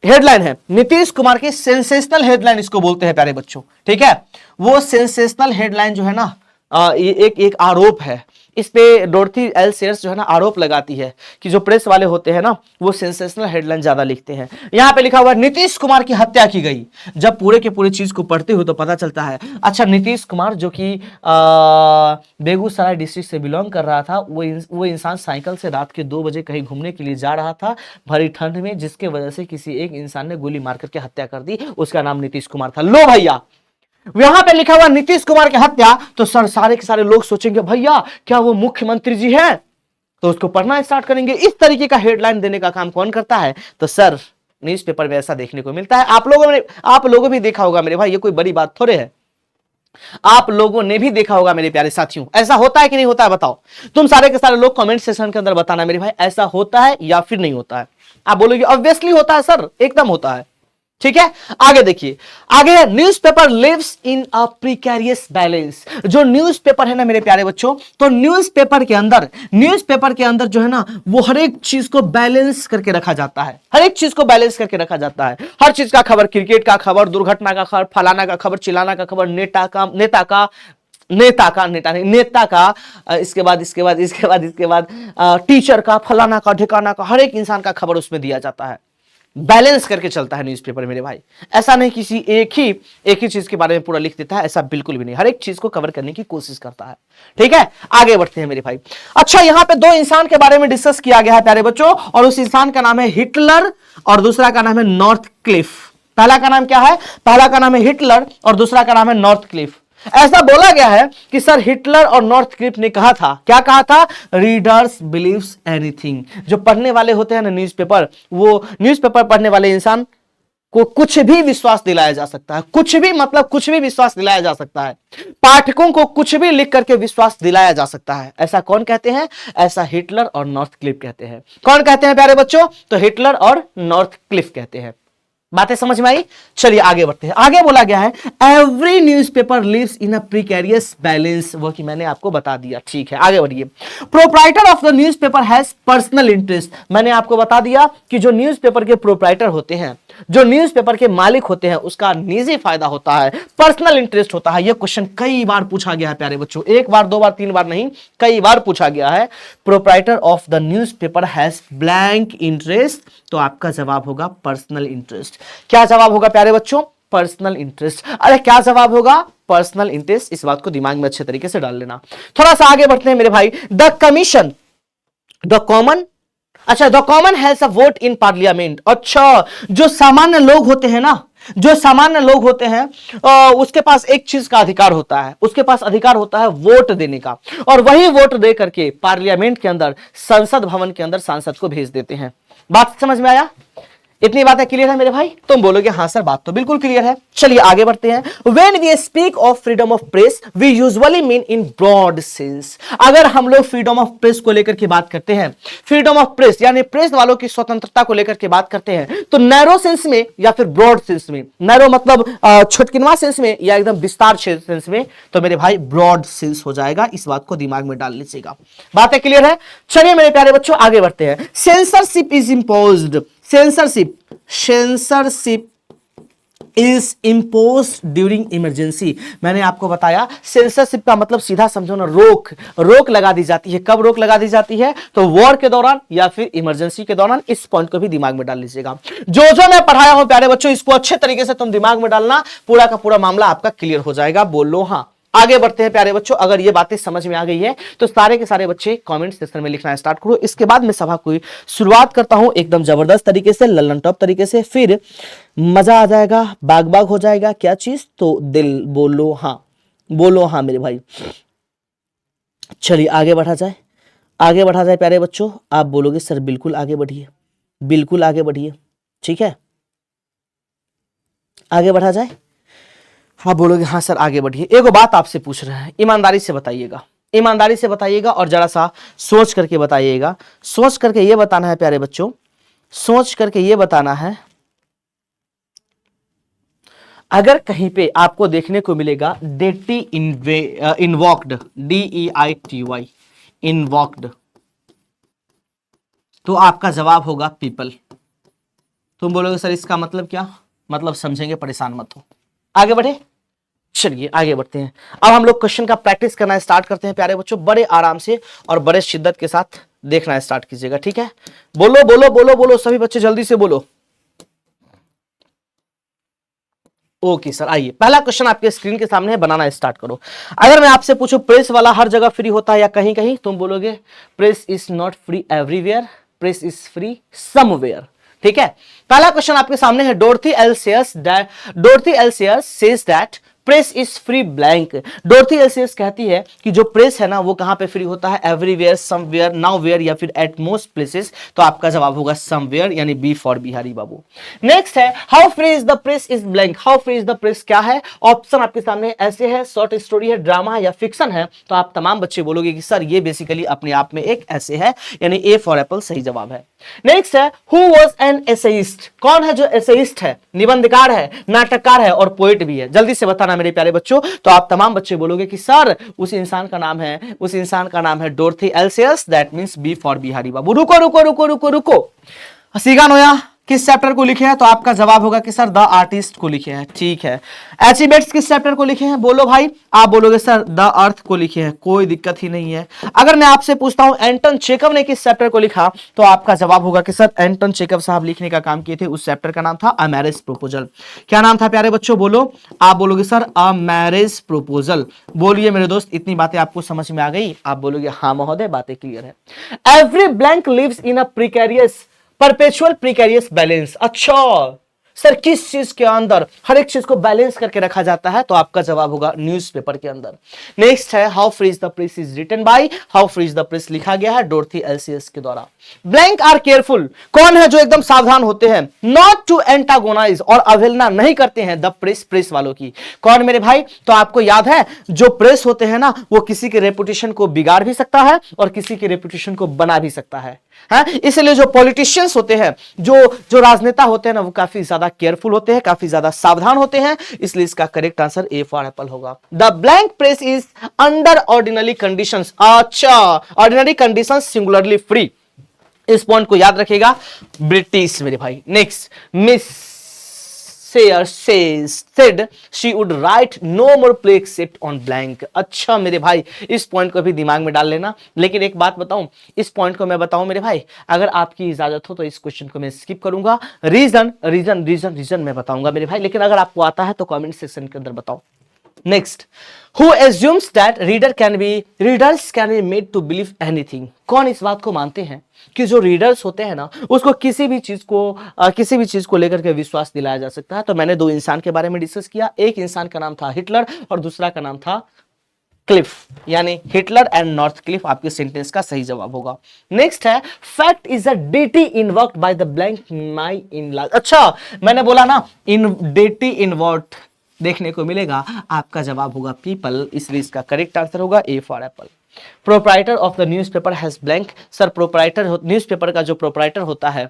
हेडलाइन है नीतीश कुमार की, सेंसेशनल हेडलाइन इसको बोलते हैं प्यारे बच्चों, ठीक है। वो सेंसेशनल हेडलाइन जो है ना, एक आरोप है, इस पे डोरथी एल सेयर्स जो है ना आरोप लगाती है कि जो प्रेस वाले होते हैं ना वो सेंसेशनल हेडलाइन ज्यादा लिखते हैं। यहां पे लिखा हुआ है नीतीश कुमार की हत्या की गई। जब पूरे के पूरे चीज को पढ़ते हो तो पता चलता है अच्छा नीतीश कुमार जो कि बेगूसराय डिस्ट्रिक्ट से बिलोंग कर रहा था, वो इंसान साइकिल से रात के 2 बजे कहीं घूमने के लिए जा रहा था भरी ठंड में, जिसके वजह से किसी एक इंसान ने गोली मार करके हत्या कर दी। उसका नाम नीतीश कुमार था। लो भैया, यहां पे लिखा हुआ नीतीश कुमार की हत्या, तो सर सारे के सारे लोग सोचेंगे भैया क्या वो मुख्यमंत्री जी हैं, तो उसको पढ़ना स्टार्ट करेंगे। इस तरीके का हेडलाइन देने का काम कौन करता है, तो सर न्यूज़पेपर में ऐसा देखने को मिलता है। आप लोगों भी देखा होगा मेरे भाई, ये कोई बड़ी बात थोड़े है। आप लोगों ने भी देखा होगा मेरे प्यारे साथियों, ऐसा होता है कि नहीं होता है बताओ। तुम सारे के सारे लोग कमेंट सेक्शन के अंदर बताना मेरे भाई, ऐसा होता है या फिर नहीं होता है। आप बोलोगे ऑब्वियसली होता है सर, एकदम होता है। ठीक है, आगे देखिए, आगे newspaper lives in a precarious balance. जो न्यूज़पेपर है ना मेरे प्यारे बच्चों, तो न्यूज़पेपर के अंदर जो है ना वो हर एक चीज को बैलेंस करके रखा जाता है। हर एक चीज को बैलेंस करके रखा जाता है। हर चीज का खबर, क्रिकेट का खबर, दुर्घटना का खबर, फलाना का खबर, चिलाना का खबर, नेता का, इसके बाद टीचर का, फलाना का, ठिकाना का, हर एक इंसान का खबर उसमें दिया जाता है। बैलेंस करके चलता है न्यूज़पेपर मेरे भाई। ऐसा नहीं किसी एक ही चीज के बारे में पूरा लिख देता है, ऐसा बिल्कुल भी नहीं। हर एक चीज को कवर करने की कोशिश करता है। ठीक है, आगे बढ़ते हैं मेरे भाई। अच्छा, यहां पे 2 इंसान के बारे में डिस्कस किया गया है प्यारे बच्चों, और उस इंसान का नाम है हिटलर और दूसरा का नाम है नॉर्थ क्लिफ। पहला का नाम क्या है, पहला का नाम है हिटलर और दूसरा का नाम है नॉर्थ क्लिफ। ऐसा बोला गया है कि सर हिटलर और नॉर्थ क्लिफ ने कहा था, क्या कहा था, रीडर्स बिलीव्स एनीथिंग। जो पढ़ने वाले होते हैं ना न्यूज़पेपर, वो न्यूज़पेपर पढ़ने वाले इंसान को कुछ भी विश्वास दिलाया जा सकता है। कुछ भी मतलब कुछ भी विश्वास दिलाया जा सकता है। पाठकों को कुछ भी लिख करके विश्वास दिलाया जा सकता है। ऐसा कौन कहते हैं, ऐसा हिटलर और नॉर्थ क्लिफ कहते हैं। कौन कहते हैं प्यारे बच्चों, तो हिटलर और नॉर्थ क्लिफ कहते हैं। बातें समझ में आई। चलिए आगे बढ़ते हैं। आगे बोला गया है every newspaper lives in a precarious balance, वो कि मैंने आपको बता दिया। ठीक है, आगे बढ़िए। Proprietor of the newspaper has personal interest. मैंने आपको बता दिया कि जो न्यूज़पेपर के प्रोप्राइटर होते हैं, जो न्यूज़पेपर के मालिक होते हैं, उसका निजी फायदा होता है, पर्सनल इंटरेस्ट होता है। यह क्वेश्चन कई बार पूछा गया है प्यारे बच्चों, 1 बार 2 बार 3 बार नहीं, कई बार पूछा गया है। Proprietor of the newspaper has blank interest, तो आपका जवाब होगा पर्सनल इंटरेस्ट। क्या जवाब होगा प्यारे बच्चों, पर्सनल इंटरेस्ट। अरे क्या जवाब होगा, पर्सनल इंटरेस्ट। इस बात को दिमाग में अच्छे तरीके से डाल लेना। थोड़ा सा आगे बढ़ते हैं मेरे भाई। द कमीशन, द कॉमन, अच्छा the common has a vote in parliament. अच्छा, जो सामान्य लोग होते हैं ना, जो सामान्य लोग होते हैं उसके पास एक चीज का अधिकार होता है, उसके पास अधिकार होता है वोट देने का, और वही वोट दे करके पार्लियामेंट के अंदर, संसद भवन के अंदर सांसद को भेज देते हैं। बात समझ में आया, इतनी बातें क्लियर है मेरे भाई। तुम बोलोगे हाँ सर बात तो बिल्कुल क्लियर है। चलिए आगे बढ़ते हैं। When we speak of freedom of press, we usually mean in broad sense। अगर हम लोग फ्रीडम ऑफ प्रेस को लेकर के बात करते हैं, फ्रीडम ऑफ प्रेस यानी प्रेस वालों की स्वतंत्रता को लेकर के बात करते हैं, तो नैरो सेंस में या फिर ब्रॉड सेंस में, नैरो मतलब छुटकिनवा सेंस में या एकदम विस्तार सेंस में, तो मेरे भाई ब्रॉड सेंस हो जाएगा। इस बात को दिमाग में डाल लीजिएगा। बातें क्लियर है। चलिए मेरे प्यारे बच्चों आगे बढ़ते हैं। Censorship is imposed, censorship is impose during emergency. मैंने आपको बताया सेंसरशिप का मतलब सीधा समझो ना, रोक लगा दी जाती है। कब रोक लगा दी जाती है, तो वॉर के दौरान या फिर इमरजेंसी के दौरान। इस पॉइंट को भी दिमाग में डाल लीजिएगा। जो मैं पढ़ाया हूं प्यारे बच्चों, इसको अच्छे तरीके से तुम दिमाग में डालना, पूरा का पूरा मामला आपका क्लियर हो जाएगा। बोलो हाँ। आगे बढ़ते हैं प्यारे बच्चों। अगर ये बातें समझ में आ गई है तो सारे के सारे बच्चे कमेंट सेक्शन में लिखना स्टार्ट करो। इसके बाद मैं सभा की शुरुआत करता हूं एकदम जबरदस्त तरीके से, लल्लन टॉप तरीके से, फिर मजा आ जाएगा, बाग बाग हो जाएगा। क्या चीज, तो दिल। बोलो हाँ, बोलो हाँ मेरे भाई। चलिए आगे बढ़ा जाए, आगे बढ़ा जाए प्यारे बच्चों। आप बोलोगे सर बिल्कुल आगे बढ़िए, बिल्कुल आगे बढ़िए। ठीक है, आगे बढ़ा जाए। हाँ बोलोगे हाँ सर आगे बढ़िए। एगो बात आपसे पूछ रहे हैं, ईमानदारी से बताइएगा, ईमानदारी से बताइएगा और जरा सा सोच करके बताइएगा। सोच करके ये बताना है प्यारे बच्चों, सोच करके ये बताना है। अगर कहीं पे आपको देखने को मिलेगा डेटी इन्वॉक्ड, DEITY इन्वॉक्ड, तो आपका जवाब होगा पीपल। तुम बोलोगे सर इसका मतलब क्या, मतलब समझेंगे, परेशान मत हो। आगे बढ़े। चलिए आगे बढ़ते हैं। अब हम लोग क्वेश्चन का प्रैक्टिस करना स्टार्ट करते हैं प्यारे बच्चों। बड़े आराम से और बड़े शिद्दत के साथ देखना स्टार्ट कीजिएगा, ठीक है। बोलो बोलो बोलो बोलो सभी बच्चे जल्दी से बोलो। ओके सर, आइए पहला क्वेश्चन आपके स्क्रीन के सामने है, बनाना स्टार्ट करो। अगर मैं आपसे पूछूं प्रेस वाला हर जगह फ्री होता है या कहीं कहीं, तुम बोलोगे press is not free everywhere, press is free somewhere, ठीक है। पहला क्वेश्चन आपके सामने है, Dorothy L Sayers says that press is free blank. Dorothy L Sayers कहती है कि जो प्रेस है ना वो कहां पे फ्री होता है, एवरीवेयर, समवेयर, नाउवेयर या फिर एट मोस्ट प्लेसेस। तो आपका जवाब होगा समवेयर, यानी B for Bihari Babu. Next है, how free is the press is blank. How free is the press क्या है, ऑप्शन आपके सामने ऐसे है, शॉर्ट स्टोरी है, ड्रामा है या फिक्शन है। तो आप तमाम बच्चे बोलोगे कि सर ये बेसिकली अपने आप में एक ऐसे है, यानी ए फॉर एप्पल सही जवाब है। नेक्स्ट है, हु वॉज एन एसेइस्ट। कौन है जो एसेइस्ट है, निबंधकार है, नाटककार है और पोएट भी है, जल्दी से बताना मेरे प्यारे बच्चों। तो आप तमाम बच्चे बोलोगे कि सर उस इंसान का नाम है Dorothy L Sayers, that means B for Bihari Babu. रुको रुको रुको रुको रुको, हसीगा नोया किस चैप्टर को लिखे हैं, तो आपका जवाब होगा कि सर द आर्टिस्ट को लिखे हैं, ठीक है। एचिबेट्स किस चैप्टर को लिखे हैं, बोलो भाई। आप बोलोगे सर द अर्थ को लिखे हैं, कोई दिक्कत ही नहीं है। अगर मैं आपसे पूछता हूं एंटन चेकव ने किस चैप्टर को लिखा, तो आपका जवाब होगा कि सर एंटन चेकव साहब लिखने का काम किए थे, उस चैप्टर का नाम था अ मैरिज प्रपोजल। क्या नाम था प्यारे बच्चों, बोलो। आप बोलोगे सर अ मैरिज प्रपोजल। बोलिए मेरे दोस्त, इतनी बातें आपको समझ में आ गई। आप बोलोगे हाँ महोदय, बातें क्लियर है। Every blank lives in a precarious perpetual precarious balance. अच्छा सर किस चीज के अंदर हर एक चीज को बैलेंस करके रखा जाता है, तो आपका जवाब होगा न्यूज़पेपर के अंदर। नेक्स्ट है, how free is the press is written by. How free is the press लिखा गया है डोरथी एल्सियर्स के द्वारा। ब्लैंक आर केयरफुल, कौन है जो एकदम सावधान होते हैं, नॉट टू एंटागोनाइज, और अवहेलना नहीं करते हैं द प्रेस, प्रेस वालों की। कौन मेरे भाई, तो आपको याद है जो प्रेस होते हैं ना वो किसी के रेपुटेशन को बिगाड़ भी सकता है और किसी के रेपुटेशन को बना भी सकता है। इसलिए जो पॉलिटिशियंस होते हैं, जो राजनेता होते हैं ना, वो काफी ज्यादा केयरफुल होते हैं, काफी ज्यादा सावधान होते हैं। इसलिए इसका correct answer A for apple होगा। The blank press is under ordinary conditions. अच्छा, ऑर्डिनरी कंडीशंस सिंगुलरली फ्री, इस पॉइंट को याद रखिएगा, ब्रिटिश मेरे भाई। Next, miss Sayers said she would write no more play except on blank। अच्छा मेरे भाई, इस पॉइंट को भी दिमाग में डाल लेना। लेकिन एक बात बताऊं, इस पॉइंट को मैं बताऊं मेरे भाई, अगर आपकी इजाजत हो तो इस क्वेश्चन को मैं स्किप करूंगा। रीजन रीजन रीजन रीजन मैं बताऊंगा मेरे भाई, लेकिन अगर आपको आता है तो कमेंट सेक्शन के अंदर बताओ। Next, who assumes that readers can be made to believe anything। कौन इस बात को मानते हैं कि जो रीडर्स होते हैं ना उसको किसी भी चीज को लेकर के विश्वास दिलाया जा सकता है। तो मैंने दो इंसान के बारे में डिस्कस किया, एक इंसान का नाम था हिटलर और दूसरा का नाम था क्लिफ, यानी हिटलर एंड नॉर्थ क्लिफ आपके सेंटेंस का सही जवाब होगा। नेक्स्ट है, fact is a deity invoked by the blank my in law. अच्छा मैंने बोला ना इन डेटी इन्वर्ट देखने को मिलेगा, आपका जवाब होगा पीपल, इसलिए इसका करेक्ट आंसर होगा ए for Apple. Proprietor of the newspaper has blank. Sir proprietor, newspaper का जो प्रोप्राइटर होता है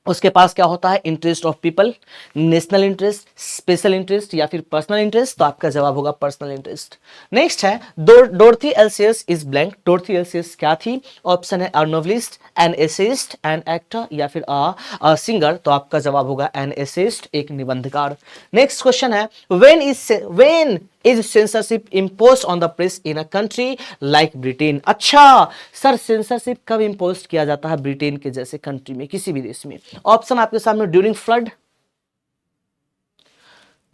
उसके पास क्या होता है, interest of people, national interest, special interest या फिर पर्सनल इंटरेस्ट। तो आपका जवाब होगा पर्सनल इंटरेस्ट। नेक्स्ट है, डोरथी एल्सियर्स इज ब्लैंक। डोरथी एल्सियर्स क्या थी, ऑप्शन है a novelist, an essayist, an actor या फिर अ सिंगर। तो आपका जवाब होगा एन एसेइस्ट, एक निबंधकार। नेक्स्ट क्वेश्चन है, when is censorship impose on the press in a country like Britain. अच्छा सर सेंसरशिप कब इम्पोज किया जाता है ब्रिटेन के जैसे कंट्री में, किसी भी देश में। ऑप्शन आपके सामने, during flood,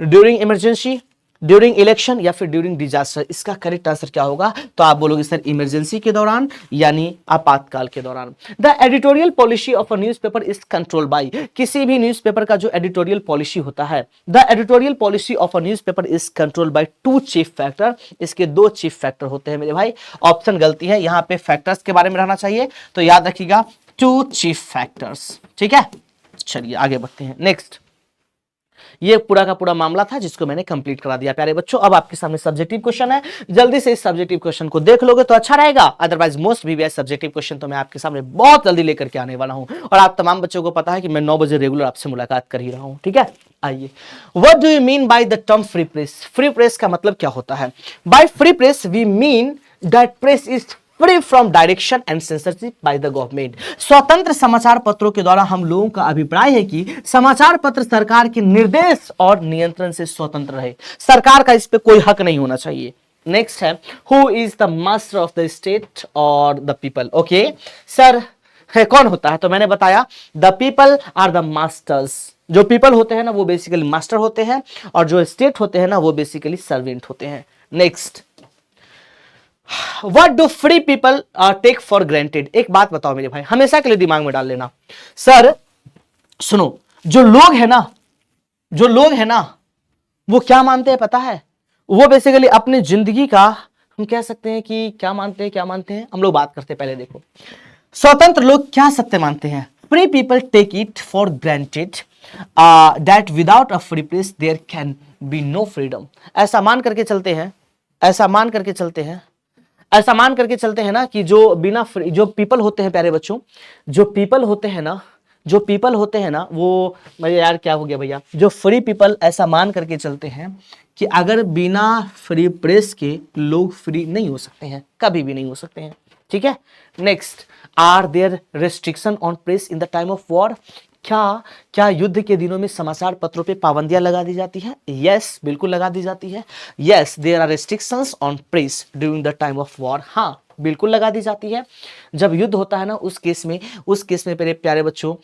during emergency, during election या फिर ड्यूरिंग डिजास्टर। इसका करेक्ट आंसर क्या होगा, तो आप बोलोगे सर इमरजेंसी के दौरान, यानी आपातकाल के दौरान। The editorial policy of a newspaper is control by. किसी भी न्यूज़पेपर का जो एडिटोरियल पॉलिसी होता है, the editorial policy of a newspaper is control by two chief factor. इसके दो चीफ फैक्टर होते हैं मेरे भाई। ऑप्शन गलती है, यहां पे फैक्टर्स के बारे में रहना चाहिए, तो याद रखिएगा टू चीफ फैक्टर्स, ठीक है। चलिए आगे बढ़ते हैं। नेक्स्ट, ये पूरा का पूरा मामला था जिसको मैंने कंप्लीट करा दिया प्यारे बच्चों। अब आपके सामने सब्जेक्टिव क्वेश्चन है, जल्दी से इस सब्जेक्टिव क्वेश्चन को देख लोगे तो अच्छा रहेगा। Otherwise most VVIP subjective question तो मैं आपके सामने बहुत जल्दी लेकर के आने वाला हूं, और आप तमाम बच्चों को पता है कि मैं 9 बजे रेगुलर आपसे मुलाकात कर ही रहा हूं, ठीक है। आइए, what do you mean by the term free press. Free press का मतलब क्या होता है, by free press we mean that press is free from direction and censorship by the government. स्वतंत्र समाचार पत्रों के द्वारा हम लोगों का अभिप्राय है कि समाचार पत्र सरकार के निर्देश और नियंत्रण से स्वतंत्र रहे, सरकार का इस पे कोई हक नहीं होना चाहिए। नेक्स्ट है, who is the master of the state और द पीपल। ओके सर, है कौन होता है? तो मैंने बताया the people are the masters. जो पीपल होते हैं ना वो बेसिकली मास्टर होते हैं, और जो स्टेट होते हैं ना वो बेसिकली सर्वेंट होते हैं। Next, what do free people take for granted. एक बात बताओ मेरे भाई, हमेशा के लिए दिमाग में डाल लेना। सर सुनो, जो लोग है ना वो क्या मानते हैं पता है? वो बेसिकली अपनी जिंदगी का, हम कह सकते हैं कि क्या मानते हैं हम लोग बात करते हैं। पहले देखो, स्वतंत्र लोग क्या सत्य मानते हैं? Free people take it for granted that without a free press there can be no freedom. ऐसा मान करके चलते हैं ना कि जो बिना जो पीपल होते हैं प्यारे बच्चों, जो पीपल होते हैं ना वो, मुझे यार क्या हो गया भैया, जो फ्री पीपल ऐसा मान करके चलते हैं कि अगर बिना फ्री प्रेस के लोग फ्री नहीं हो सकते हैं, कभी भी नहीं हो सकते हैं। ठीक है। Next, are there restriction on press in the time of war. क्या युद्ध के दिनों में समाचार पत्रों पे पाबंदियां लगा दी जाती हैं? यस, बिल्कुल लगा दी जाती है। Yes, there are restrictions on press during the time of war. हाँ, बिल्कुल लगा दी जाती है। जब युद्ध होता है ना उस केस में मेरे प्यारे बच्चों,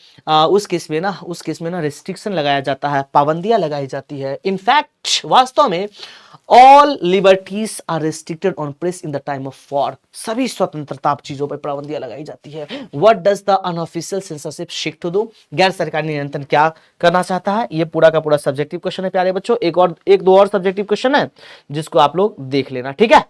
उस केस में ना रेस्ट्रिक्शन लगाया जाता है, पाबंदियां लगाई जाती है। इनफैक्ट वास्तव में all liberties are restricted on press in the time of war. सभी स्वतंत्रता चीजों पर पाबंदियां लगाई जाती है। What does the unofficial censorship seek to do. गैर सरकारी नियंत्रण क्या करना चाहता है? ये पूरा का पूरा सब्जेक्टिव क्वेश्चन है प्यारे बच्चों। एक दो और सब्जेक्टिव क्वेश्चन है जिसको आप लोग देख लेना, ठीक है,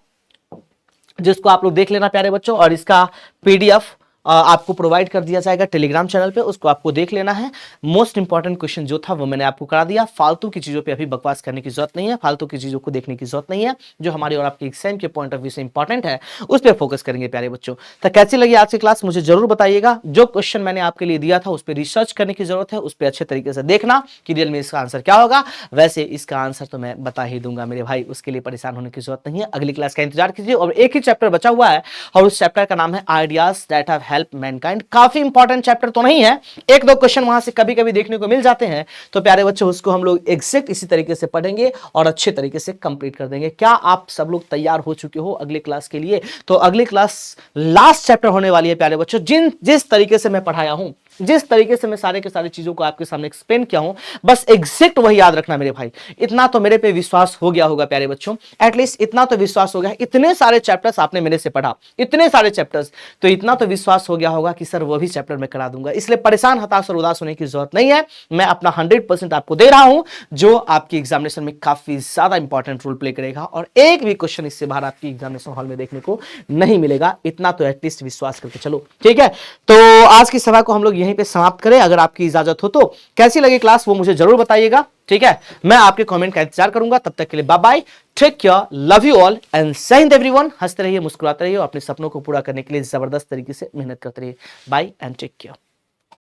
प्यारे बच्चों। और इसका पीडीएफ आपको प्रोवाइड कर दिया जाएगा टेलीग्राम चैनल पे, उसको आपको देख लेना है। मोस्ट इंपॉर्टेंट क्वेश्चन जो था वो मैंने आपको करा दिया। फालतू की चीजों पे अभी बकवास करने की जरूरत नहीं है, फालतू की चीजों को देखने की जरूरत नहीं है। जो हमारे और आपके एग्जाम के पॉइंट ऑफ व्यू से इंपॉर्टेंट है उस पर फोकस करेंगे प्यारे बच्चों। तो कैसी लगी आज की क्लास मुझे जरूर बताइएगा। जो क्वेश्चन मैंने आपके लिए दिया था उस पर रिसर्च करने की जरूरत है, उस पर अच्छे तरीके से देखना कि रियल में इसका आंसर क्या होगा। वैसे इसका आंसर तो मैं बता ही दूंगा मेरे भाई, उसके लिए परेशान होने की जरूरत नहीं है। अगली क्लास का इंतजार कीजिए। और एक ही चैप्टर बचा हुआ है और उस चैप्टर का नाम है ideas that have helped Mankind. काफी इंपॉर्टेंट चैप्टर तो नहीं है, एक दो क्वेश्चन वहां से कभी कभी देखने को मिल जाते हैं, तो प्यारे बच्चों उसको हम लोग एग्जैक्ट इसी तरीके से पढ़ेंगे और अच्छे तरीके से कंप्लीट कर देंगे। क्या आप सब लोग तैयार हो चुके हो अगली क्लास के लिए? तो अगली क्लास लास्ट चैप्टर होने वाली है प्यारे बच्चों। जिस तरीके से मैं पढ़ाया हूं, जिस तरीके से मैं सारे के सारी चीजों को आपके सामने एक्सप्लेन किया हूं, बस एग्जैक्ट वही याद रखना मेरे भाई। इतना तो मेरे पे विश्वास हो गया होगा प्यारे बच्चों, एटलीस्ट इतना तो विश्वास हो गया। इतने सारे चैप्टर्स आपने मेरे से पढ़ा, इतने सारे चैप्टर्स, तो इतना तो विश्वास हो गया होगा कि सर वो भी चैप्टर मैं करा दूंगा। इसलिए परेशान, हताश और उदास होने की जरूरत नहीं है। मैं अपना 100% आपको दे रहा हूं जो आपकी एग्जामिनेशन में काफी ज्यादा इंपॉर्टेंट रोल प्ले करेगा, और एक भी क्वेश्चन इससे बाहर आपकी एग्जामिनेशन हॉल में देखने को नहीं मिलेगा। इतना तो एटलीस्ट विश्वास करके चलो, ठीक है। तो आज की सभा को हम लोग यहीं पे समाप्त करें, अगर आपकी इजाजत हो तो। कैसी लगी क्लास वो मुझे जरूर बताइएगा, ठीक है। मैं आपके कमेंट का इंतजार करूंगा। तब तक के लिए bye bye, take care, love you all and Jai Hind everyone. हंसते रहिए, मुस्कुराते रहिए, अपने सपनों को पूरा करने के लिए जबरदस्त तरीके से मेहनत करते रहिए। Bye and take care.